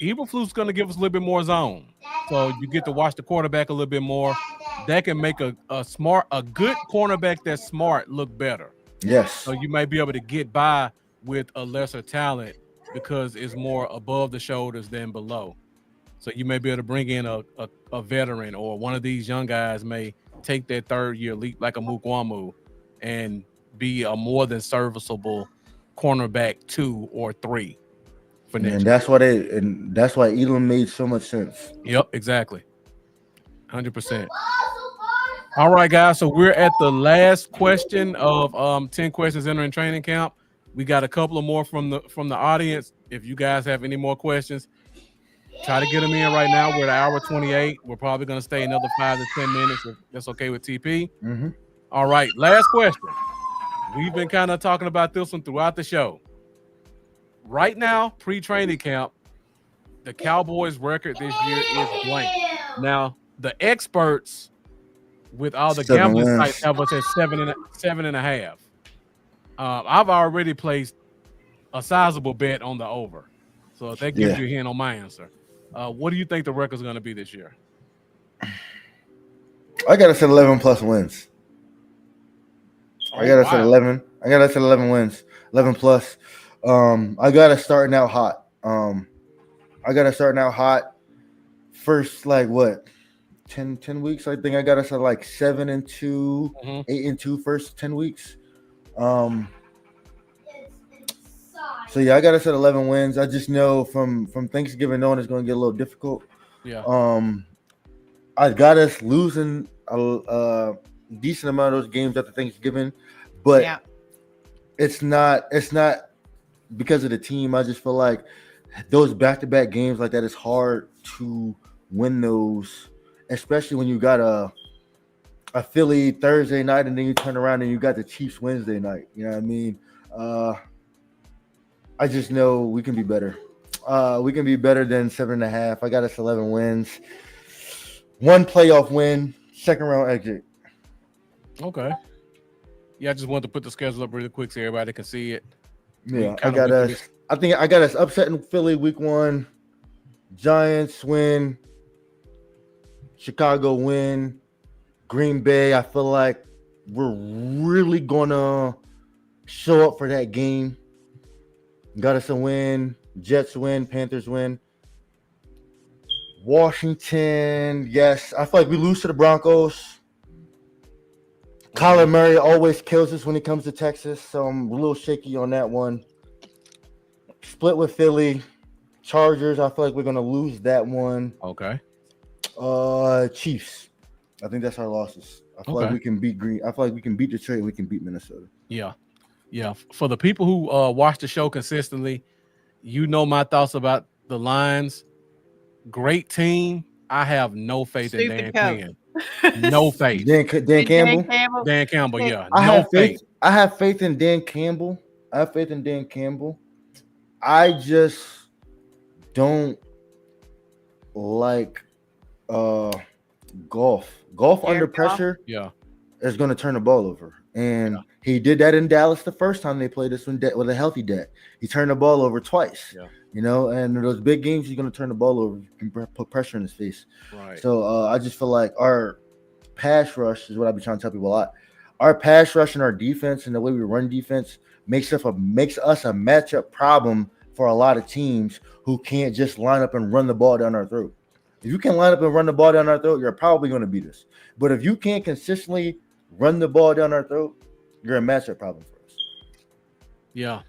S1: Eberflus going to give us a little bit more zone. So you get to watch the quarterback a little bit more. That can make a good cornerback that's smart look better.
S2: Yes.
S1: So you might be able to get by with a lesser talent because it's more above the shoulders than below. So you may be able to bring in a veteran or one of these young guys may take that 3rd year leap like a Mukwamu and be a more than serviceable cornerback 2 or 3.
S2: And that's why Elam made so much sense.
S1: Yep, exactly. 100%. All right, guys. So we're at the last question of 10 questions entering training camp. We got a couple of more from the audience. If you guys have any more questions, try to get them in right now. We're at hour 28. We're probably going to stay another 5 to 10 minutes if that's okay with TP.
S2: Mm-hmm.
S1: All right, last question. We've been kind of talking about this one throughout the show. Right now, pre-training camp, the Cowboys' record this year is blank. Now, the experts with all the gambling sites have us at 7.5. I've already placed a sizable bet on the over. So that gives you a hint on my answer. What do you think the record is going to be this year?
S2: I got us at 11 plus wins. I got us at 11. I got us at 11 wins, 11 plus. I got us starting out hot. First, like what, 10 weeks? I think I got us at like 7-2, 8-2 first 10 weeks. So yeah, I got us at 11 wins. I just know from Thanksgiving on it's going to get a little difficult.
S1: Yeah.
S2: I got us losing a decent amount of those games after Thanksgiving, but it's not because of the team. I just feel like those back-to-back games like that, it's hard to win those, especially when you got a Philly Thursday night and then you turn around and you got the Chiefs Wednesday night. You know what I mean? I just know we can be better. We can be better than 7.5. I got us 11 wins, 1 playoff win, 2nd round exit.
S1: Okay. Yeah, I just wanted to put the schedule up really quick so everybody can see it.
S2: Yeah, I got us. I think I got us upsetting Philly week 1, Giants win, Chicago win, Green Bay. I feel like we're really gonna show up for that game. Got us a win. Jets win. Panthers win. Washington, yes. I feel like we lose to the Broncos. Kyler Murray always kills us when he comes to Texas, so I'm a little shaky on that one. Split with Philly. Chargers. I feel like we're gonna lose that one.
S1: Okay.
S2: Chiefs. I think that's our losses. I feel like
S1: Okay.
S2: we can beat Green. I feel like we can beat Detroit. And we can beat Minnesota.
S1: Yeah. Yeah. For the people who watch the show consistently, you know my thoughts about the Lions. Great team. I have no faith in Dan
S3: Stupid coach.
S1: Quinn. No faith.
S2: Dan Campbell.
S1: Dan Campbell, yeah.
S2: I
S1: No
S2: have
S1: faith.
S2: I have faith in Dan Campbell. I just don't like golf. Golf under
S3: Jared Goff.
S2: pressure
S1: Yeah.
S2: is going to turn the ball over. And he did that in Dallas the first time they played this one with a healthy Dak. He turned the ball over twice.
S1: Yeah.
S2: You know, and those big games, he's going to turn the ball over. You can put pressure in his face.
S1: Right.
S2: So I just feel like our pass rush is what I've been trying to tell people a lot. Our pass rush and our defense and the way we run defense makes us a matchup problem for a lot of teams who can't just line up and run the ball down our throat. If you can line up and run the ball down our throat, you're probably going to beat us. But if you can't consistently run the ball down our throat, you're a matchup problem for us.
S1: Yeah.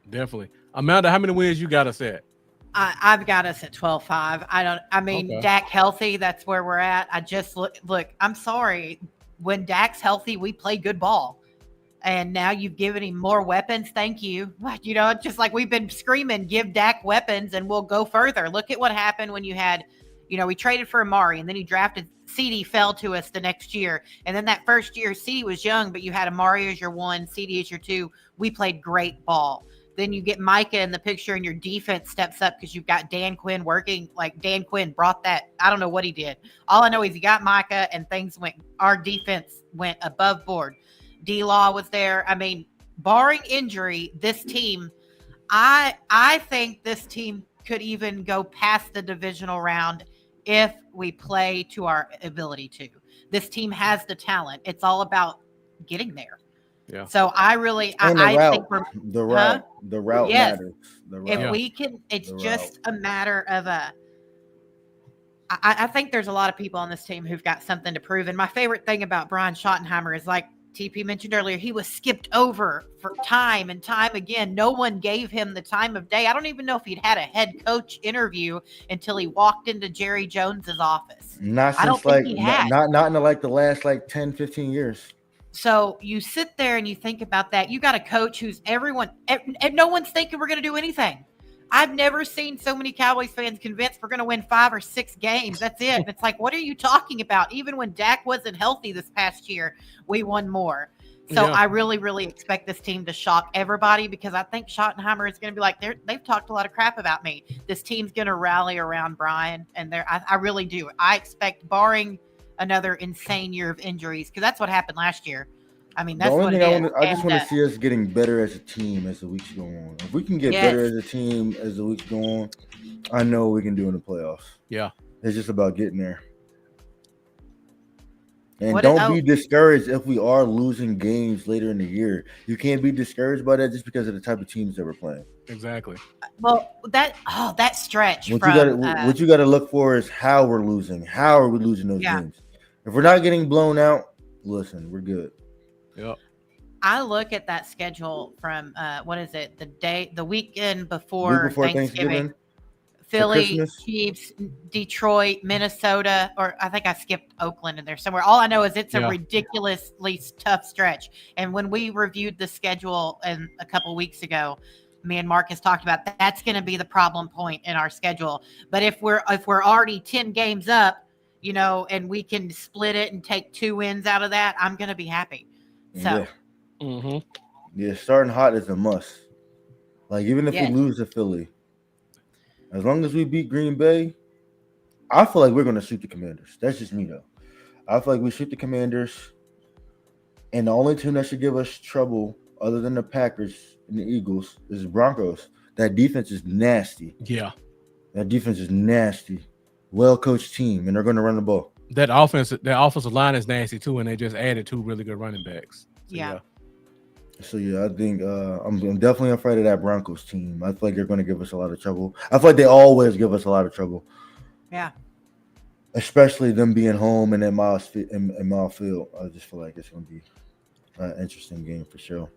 S1: Definitely. Amanda, how many wins you got us at?
S3: I've got us at 12-5.
S1: Okay.
S3: Dak healthy, that's where we're at. I just look, I'm sorry. When Dak's healthy, we play good ball. And now you've given him more weapons. Thank you. You know, just like we've been screaming, give Dak weapons and we'll go further. Look at what happened when you had, you know, we traded for Amari and then he drafted CD, fell to us the next year. And then that first year, CD was young, but you had Amari as your 1, CD as your 2. We played great ball. Then you get Micah in the picture and your defense steps up because you've got Dan Quinn working. Like Dan Quinn brought that. I don't know what he did. All I know is he got Micah and our defense went above board. D-Law was there. I mean, barring injury, this team, I think this team could even go past the divisional round if we play to our ability to. This team has the talent. It's all about getting there.
S1: Yeah.
S3: So I think
S2: the route
S3: yes.
S2: matters.
S3: If we can, it's just a matter of I think there's a lot of people on this team who've got something to prove. And my favorite thing about Brian Schottenheimer is, like TP mentioned earlier, he was skipped over for time and time again. No one gave him the time of day. I don't even know if he'd had a head coach interview until he walked into Jerry Jones's office.
S2: Not since not in the last 10, 15 years.
S3: So you sit there and you think about that. You got a coach who's and no one's thinking we're going to do anything. I've never seen so many Cowboys fans convinced we're going to win 5 or 6 games. That's it. And it's like, what are you talking about? Even when Dak wasn't healthy this past year, we won more. So I really, really expect this team to shock everybody because I think Schottenheimer is going to be like, they've talked a lot of crap about me. This team's going to rally around Brian. And I really do. I expect, barring another insane year of injuries, because that's what happened last year. I mean, that's what it is.
S2: I just want to see us getting better as a team as the weeks go on. If we can get better as a team as the weeks go on, I know we can do in the playoffs.
S1: Yeah.
S2: It's just about getting there. And don't be discouraged if we are losing games later in the year. You can't be discouraged by that just because of the type of teams that we're playing.
S1: Exactly.
S3: Well, that stretch.
S2: What you got to look for is how we're losing. How are we losing those games? If we're not getting blown out, listen, we're good.
S1: Yep.
S3: I look at that schedule from the weekend before Thanksgiving. Philly, Chiefs, Detroit, Minnesota, or I think I skipped Oakland in there somewhere. All I know is it's a ridiculously tough stretch. And when we reviewed the schedule a couple weeks ago, me and Marcus talked about that's going to be the problem point in our schedule. But if we're already 10 games up, you know, and we can split it and take 2 wins out of that, I'm going to be happy. So,
S2: starting hot is a must. Like, even if we lose to Philly, as long as we beat Green Bay, I feel like we're going to shoot the Commanders. That's just me, though. I feel like we shoot the Commanders, and the only team that should give us trouble, other than the Packers and the Eagles, is the Broncos. That defense is nasty.
S1: Yeah.
S2: That defense is nasty. Well-coached team, and they're going to run the ball.
S1: That offensive line is nasty, too, and they just added 2 really good running backs.
S2: So, I think I'm definitely afraid of that Broncos team. I feel like they're going to give us a lot of trouble. I feel like they always give us a lot of trouble.
S3: Yeah.
S2: Especially them being home and in Miles Field. I just feel like it's going to be an interesting game for sure.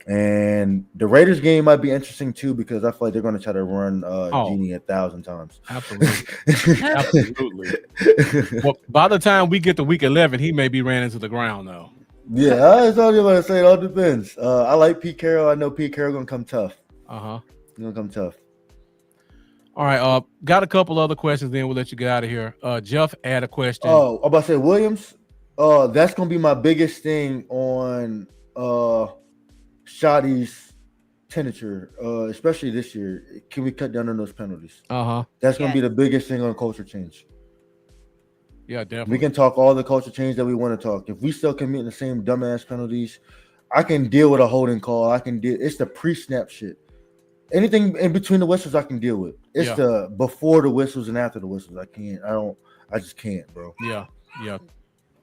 S2: And the Raiders game might be interesting too because I feel like they're going to try to run Genie 1,000 times.
S1: Absolutely. Absolutely. Well, by the time we get to week 11, he may be ran into the ground though.
S2: Yeah, I was only going to say it all depends. I like Pete Carroll. I know Pete Carroll going to come tough. He's going to come tough.
S1: All right. Got a couple other questions. Then we'll let you get out of here. Jeff had a question.
S2: Oh, I'm about to say Williams. That's going to be my biggest thing on Shotty's temperature, especially this year. Can we cut down on those penalties? That's going to be the biggest thing on culture change.
S1: Yeah, definitely.
S2: We can talk all the culture change that we want to talk. If we still commit the same dumbass penalties, I can deal with a holding call. I can deal. It's the pre-snap shit. Anything in between the whistles, I can deal with. It's the before the whistles and after the whistles. I can't. I just can't, bro.
S1: Yeah.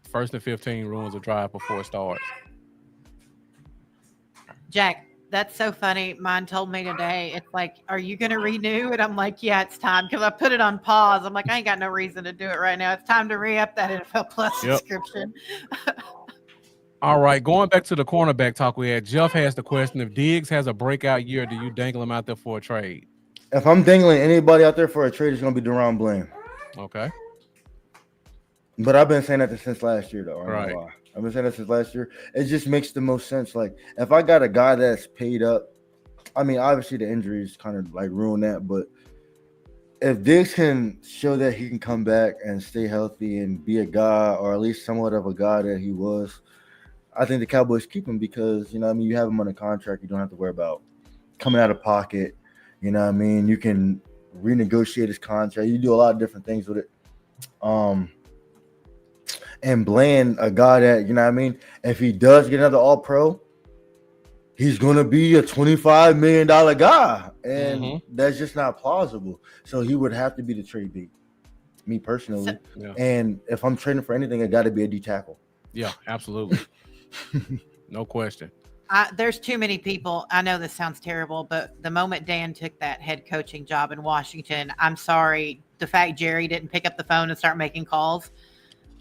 S1: First and 15 ruins a drive before it starts.
S3: Jack, that's so funny. Mine told me today, it's like, are you going to renew? And I'm like, yeah, it's time. Because I put it on pause. I'm like, I ain't got no reason to do it right now. It's time to re-up that NFL Plus subscription.
S1: All right. Going back to the cornerback talk we had, Jeff has the question, if Diggs has a breakout year, do you dangle him out there for a trade?
S2: If I'm dangling anybody out there for a trade, it's going to be Deron Bland.
S1: Okay.
S2: But I've been saying that since last year, though.
S1: Right.
S2: I've been saying that since last year. It just makes the most sense. Like, if I got a guy that's paid up, I mean, obviously the injuries kind of like ruin that. But if Diggs can show that he can come back and stay healthy and be a guy, or at least somewhat of a guy that he was, I think the Cowboys keep him because, you have him on a contract. You don't have to worry about coming out of pocket. You know what I mean? You can renegotiate his contract. You do a lot of different things with it. And Bland, a guy that, you know what I mean, if he does get another All-Pro, he's going to be a $25 million guy. And that's just not plausible. So he would have to be the trade bait, me personally. And if I'm trading for anything, it got to be a D tackle.
S1: Yeah, absolutely. No question.
S3: There's too many people. I know this sounds terrible, but the moment Dan took that head coaching job in Washington, I'm sorry, the fact Jerry didn't pick up the phone and start making calls.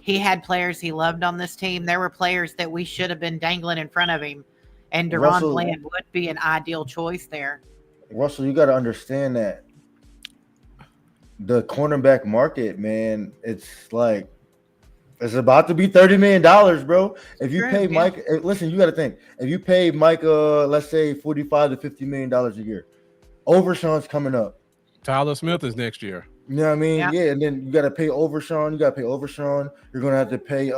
S3: He had players he loved on this team. There were players that we should have been dangling in front of him, and Deron Bland would be an ideal choice there.
S2: Russell, you got to understand that the cornerback market, man, it's about to be $30 million, bro. If you pay Mike, listen, you got to think. If you pay Mike, let's say $45 to $50 million a year, Overshawn's coming up.
S1: Tyler Smith is next year.
S2: You know what I mean? Yeah, and then you got to pay Overshawn. You're going to have to pay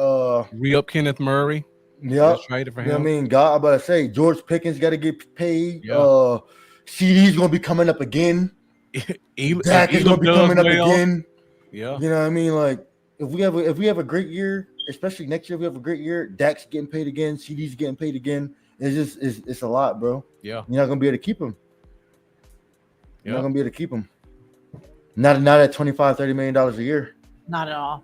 S1: re-up Kenneth Murray.
S2: Yeah.
S1: Traded for him.
S2: You know what I mean? I'm about to say George Pickens got to get paid. Yeah. CD's going to be coming up again. Dak is going to be coming up again.
S1: Yeah.
S2: You know what I mean? Like, if we have a great year, especially next year, if we have a great year, Dak's getting paid again, CD's getting paid again. It's a lot, bro.
S1: Yeah.
S2: You're not going to be able to keep him. You're not going to be able to keep him. Not at $25-30 million a year.
S3: Not at all.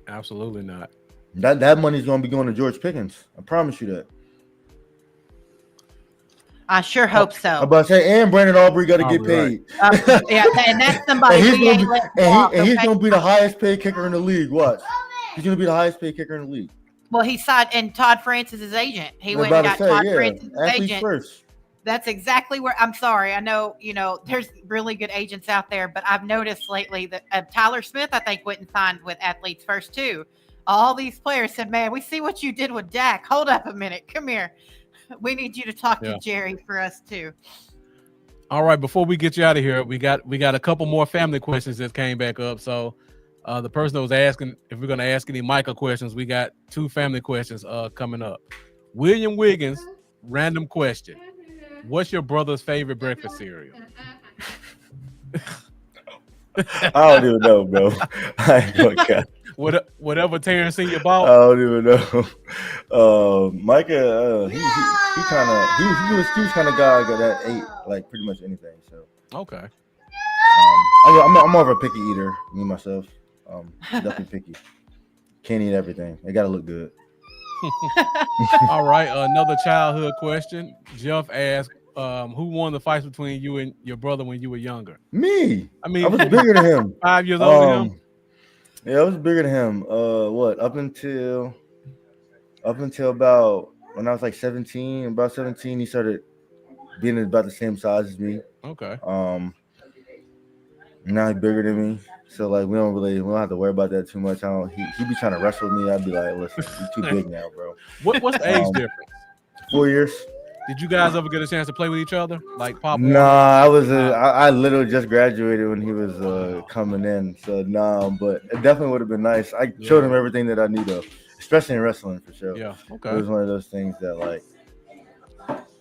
S1: Absolutely not.
S2: That money's going to be going to George Pickens. I promise you that.
S3: I sure hope so.
S2: I'm about to say, and Brandon Aubrey got to get paid.
S3: Yeah, and that's somebody
S2: he's going to be the highest paid kicker in the league. Watch. He's going to be the highest paid kicker in the league.
S3: Well, he signed, and Todd Francis' agent. He went and got Todd Francis' agent.
S2: First.
S3: That's exactly where I'm sorry. I know, there's really good agents out there, but I've noticed lately that Tyler Smith, I think, went and signed with Athletes First too. All these players said, man, we see what you did with Dak. Hold up a minute. Come here. We need you to talk to Jerry for us too.
S1: All right. Before we get you out of here, we got a couple more family questions that came back up. So the person that was asking if we're going to ask any Michael questions, we got 2 family questions coming up. William Wiggins, random question. What's your brother's favorite breakfast cereal?
S2: I don't even know, bro. I ain't gonna count.
S1: Whatever Terrence Sr. bought.
S2: I don't even know. Micah, he was kind of guy that ate like pretty much anything. So
S1: okay.
S2: I'm more of a picky eater, me myself. Definitely picky. Can't eat everything. It gotta look good.
S1: All right, another childhood question. Jeff asked, who won the fights between you and your brother when you were younger?
S2: Me.
S1: I mean,
S2: I was bigger than him.
S1: 5 years older than him?
S2: Yeah, I was bigger than him. Up until about when I was like 17. About 17, he started being about the same size as me.
S1: Okay.
S2: Now he's bigger than me. So like we don't have to worry about that too much. He be trying to wrestle with me. I'd be like, listen, you too big now, bro.
S1: What's the age difference?
S2: 4 years.
S1: Did you guys ever get a chance to play with each other? Like Pop
S2: Nah,
S1: Warner?
S2: I literally just graduated when he was coming in. So nah, but it definitely would have been nice. I showed him everything that I knew though, especially in wrestling for sure.
S1: Yeah. Okay.
S2: It was one of those things that like,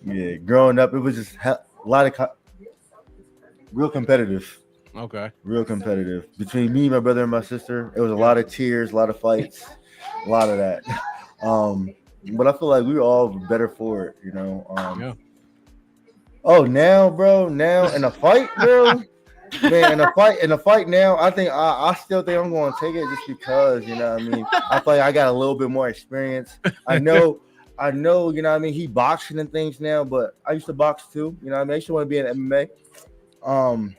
S2: yeah, growing up, it was just a lot of real competitive.
S1: Okay.
S2: Real competitive between me, my brother, and my sister. It was a lot of tears, a lot of fights, a lot of that. But I feel like we were all better for it, you know.
S1: Yeah.
S2: Oh, now, bro, now in a fight, bro, man, in a fight now, I think I still think I'm going to take it just because, you know what I mean. I feel like I got a little bit more experience. I know, you know what I mean. He boxing and things now, but I used to box too, you know what I mean. I used to want to be in MMA.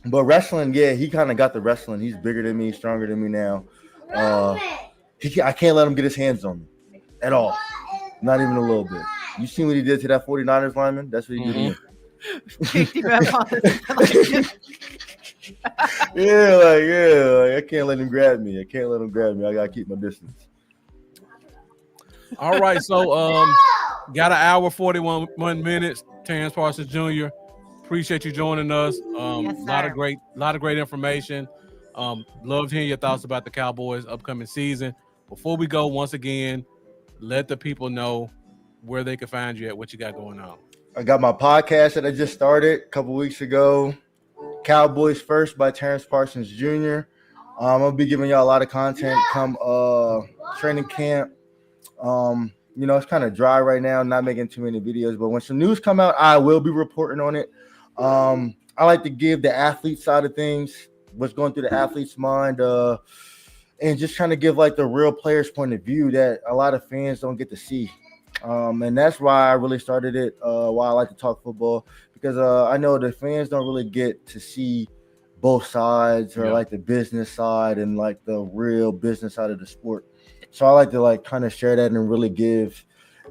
S2: But wrestling, yeah, he kind of got the wrestling. He's bigger than me, stronger than me now. I can't let him get his hands on me at all. Not even a little bit. You seen what he did to that 49ers lineman? That's what he did to me.
S3: Picked him up on the
S2: Yeah, I can't let him grab me. I gotta keep my distance.
S1: All right, so got an hour 41 minutes. Terrence Parsons Jr. Appreciate you joining us.
S3: Yes,
S1: lot of
S3: sir.
S1: great information. Loved hearing your thoughts about the Cowboys upcoming season. Before we go, once again, let the people know where they can find you at what you got going on.
S2: I got my podcast that I just started a couple weeks ago. Cowboys First by Terrence Parsons Jr. I'm gonna be giving y'all a lot of content come training camp. You know, it's kind of dry right now, not making too many videos, but when some news come out, I will be reporting on it. I like to give the athlete side of things, what's going through the athlete's mind, and just trying to give like the real player's point of view that a lot of fans don't get to see. And that's why I really started it, why I like to talk football, because I know the fans don't really get to see both sides or like the business side and like the real business side of the sport. So I like to like kind of share that and really give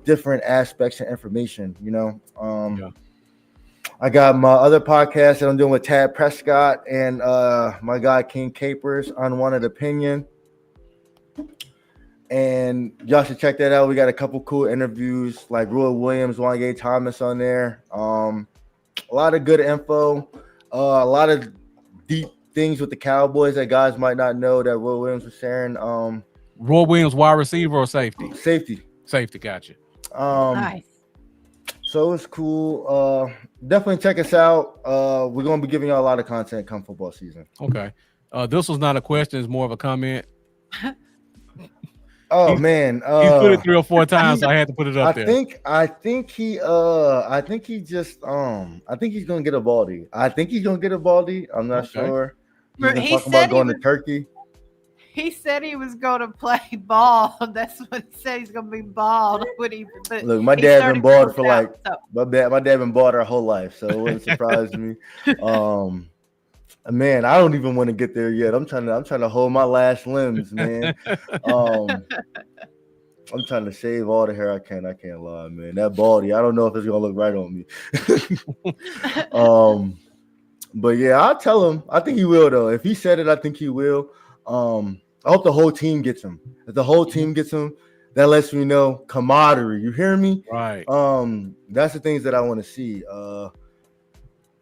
S2: different aspects and information, you know. I got my other podcast that I'm doing with Tad Prescott and my guy King Capers, Unwanted Opinion. And y'all should check that out. We got a couple cool interviews like Roy Williams, Wanye Thomas on there. A lot of good info, a lot of deep things with the Cowboys that guys might not know that Roy Williams was sharing.
S1: Roy Williams, wide receiver or safety?
S2: Safety,
S1: gotcha.
S3: Nice.
S2: So it's cool. Definitely check us out. We're gonna be giving y'all a lot of content come football season.
S1: Okay. This was not a question, it's more of a comment.
S2: Oh man,
S1: he put it 3 or 4 times, so I had to put it up there.
S2: I think he's gonna get a baldy. I'm not sure. He's been talking about going to Turkey.
S3: He said he was going to play ball. That's what he said. He's going to be bald.
S2: Look, my dad been bald for like my dad been bald our whole life, so it wouldn't surprise me. Man, I don't even want to get there yet. I'm trying to hold my last limbs, man. I'm trying to shave all the hair I can. I can't lie, man. That baldy, I don't know if it's gonna look right on me. But yeah, I'll tell him. I think he will though. If he said it, I think he will. I hope the whole team gets him. If the whole team gets him, that lets me know camaraderie. You hear me?
S1: Right.
S2: That's the things that I want to see.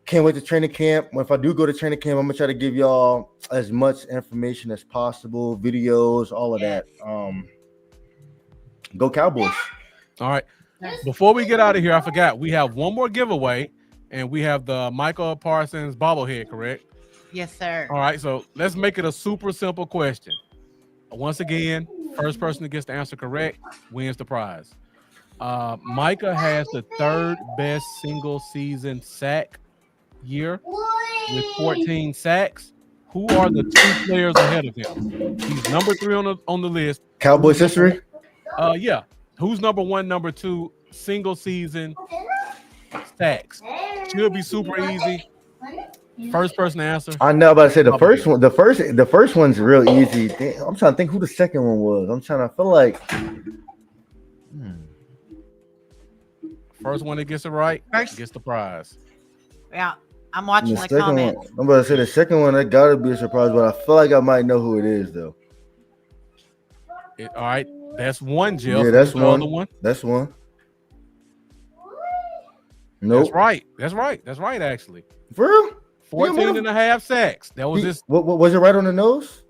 S2: Can't wait to training camp. If I do go to training camp, I'm gonna try to give y'all as much information as possible, videos, all of that. Go Cowboys.
S1: All right. Before we get out of here, I forgot we have one more giveaway, and we have the Michael Parsons bobblehead, correct?
S3: Yes, sir.
S1: All right, so let's make it a super simple question. Once again, first person that gets the answer correct wins the prize. Micah has the 3rd best single season sack year with 14 sacks. Who are the 2 players ahead of him? He's number 3 on the list.
S2: Cowboys history?
S1: Yeah. Who's number 1, number 2 single season sacks? Should be super easy. First person to answer.
S2: I know, but I said the first one. The first one's real easy. I'm trying to think who the second one was. I'm trying to feel like.
S1: First one that gets it right
S3: First-
S1: gets the prize.
S3: Yeah, I'm
S2: And
S3: watching
S2: the
S3: the
S2: second
S3: comments.
S2: one, I'm about to say the second one, that gotta be a surprise, but I feel like I might know who it is though.
S1: All right, that's one, Jeff.
S2: Yeah,
S1: Who's
S2: that's
S1: the
S2: one.
S1: other one?
S2: That's one. Nope.
S1: That's right. That's right. That's right, actually.
S2: For real?
S1: 14 and a half sacks. That was his.
S2: What was it right on the nose?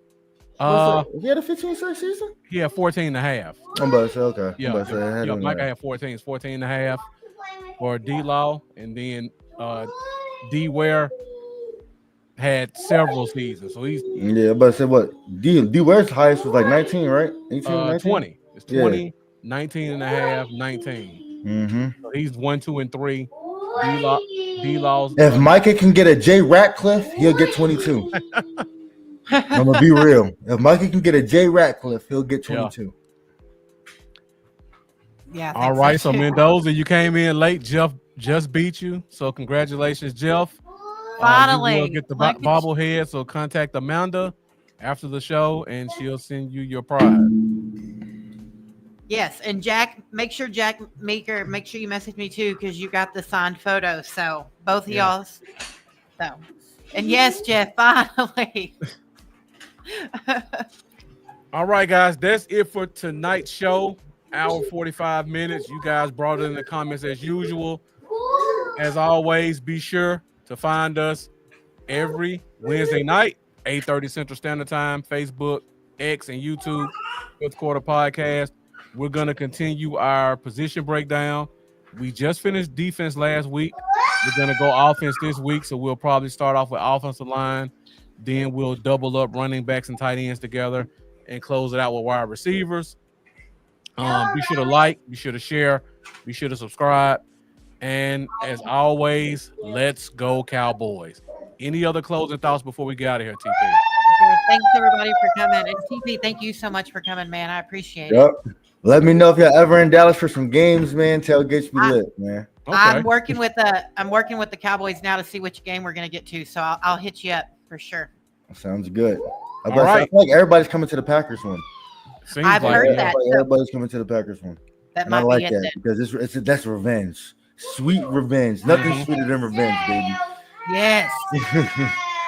S1: Uh,
S2: He had a 15 sack season?
S1: yeah, 14 and a half.
S2: I'm about to say, okay.
S1: Yeah,
S2: I'm about to say, I had it on
S1: Micah
S2: there.
S1: had 14. It's 14 and a half for D-Law. And then D-Ware had several seasons. So he's
S2: Yeah, I'm about to say what? D Ware's highest was like 19, right? 18, 19?
S1: 20. It's 20, 19 and a half, 19.
S2: Mm-hmm.
S1: So he's 1, 2, and 3. D-Law's.
S2: If Micah can get a J Ratcliffe, he'll get 22. I'm gonna be real. If Micah can get a J Ratcliffe, he'll get 22.
S3: Yeah. I
S1: All
S3: think
S1: right, so
S3: too.
S1: Mendoza, you came in late. Jeff just beat you, so congratulations, Jeff. You
S3: Finally,
S1: will get the
S3: look at
S1: bobblehead. So contact Amanda after the show, and she'll send you your prize.
S3: Yes, and Jack, make sure Jack Meeker, make sure you message me too because you got the signed photo. So both of
S1: Yeah.
S3: y'all. So, and yes, Jeff, finally.
S1: All right, guys, that's it for tonight's show. Hour 45 minutes. You guys brought it in the comments as usual. As always, be sure to find us every Wednesday night, 8:30 Central Standard Time, Facebook, X, and YouTube, Fifth Quarter Podcast. We're going to continue our position breakdown. We just finished defense last week. We're going to go offense this week, so we'll probably start off with offensive line. Then we'll double up running backs and tight ends together and close it out with wide receivers. Be sure to like, be sure to share, be sure to subscribe. And as always, let's go Cowboys. Any other closing thoughts before we get out of here, TP?
S3: Thanks everybody for coming. And TP, thank you so much for coming, man. I appreciate it.
S2: Yep. Let me know if you're ever in Dallas for some games, man. Tailgates be lit, man.
S1: Okay.
S3: I'm working with the Cowboys now to see which game we're gonna get to. So I'll hit you up for sure.
S2: Sounds good. I
S1: right.
S2: feel like everybody's coming to the Packers one.
S1: Seems
S3: I've
S1: like
S3: heard
S1: it.
S3: that.
S2: Everybody's coming to the Packers one.
S3: That
S2: And I
S3: might
S2: like
S3: be it
S2: that
S3: then.
S2: because that's revenge. Sweet revenge. Nothing
S1: Mhm.
S2: sweeter than revenge, baby.
S3: Yes.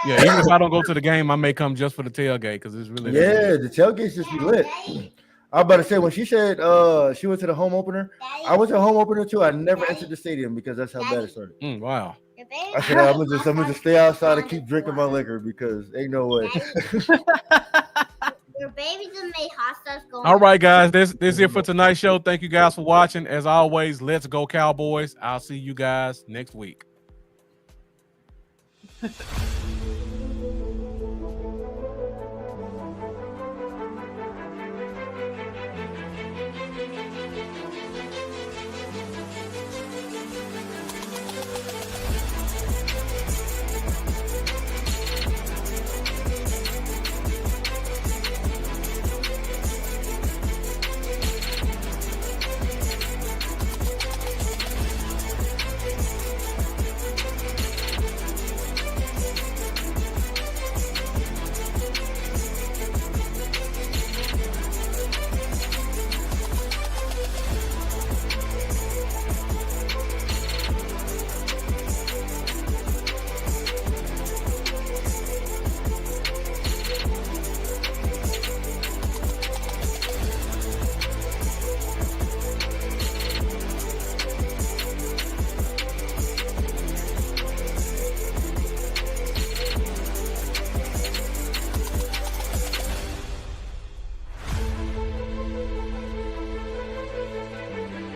S1: Yeah, even if I don't go to the game, I may come just for the tailgate because it's really
S2: Yeah, the tailgates just be lit. I was about to say when she said she went to the home opener, I went to the home opener too. I never entered the stadium because that's how bad it started.
S1: Wow.
S2: I said I'm gonna just stay outside and keep drinking my liquor because ain't no way.
S4: Your babies have made hot sauce going.
S1: All right, guys, this is it for tonight's show. Thank you guys for watching. As always, let's go Cowboys. I'll see you guys next week.